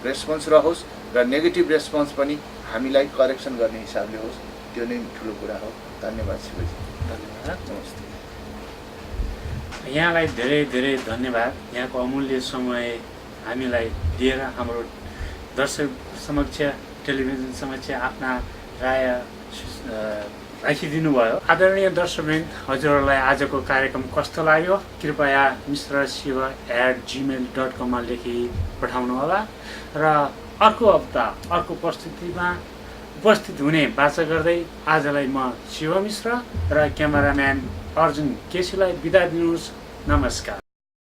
रेस्पोन्स रहोस् र नेगेटिभ रेस्पोन्स पनि हामीलाई करेक्सन गर्ने हिसाबले होस्, त्यो नै ठुलो कुरा हो। धन्यवाद शिवजी। धन्यवाद, नमस्ते। यहाँलाई धेरै धेरै धन्यवाद। यहाँको अमूल्य समय हामीलाई दिएर हाम्रो दर्शक समक्ष, टेलिभिजन समक्ष आफ्ना राय राखिदिनु भयो। आदरणीय दर्शकवृन्द, हजुरहरूलाई आजको कार्यक्रम कस्तो लाग्यो कृपया mistrasiva@gmail.com मा लेखी पठाउनु होला र अर्को हप्ता अर्को प्रस्तुतिमा उपस्थित हुने बाचा गर्दै आजलाई म शिव मिश्र र क्यामेराम्यान अर्जुन केसीलाई बिदा दिनुहोस्। नमस्कार।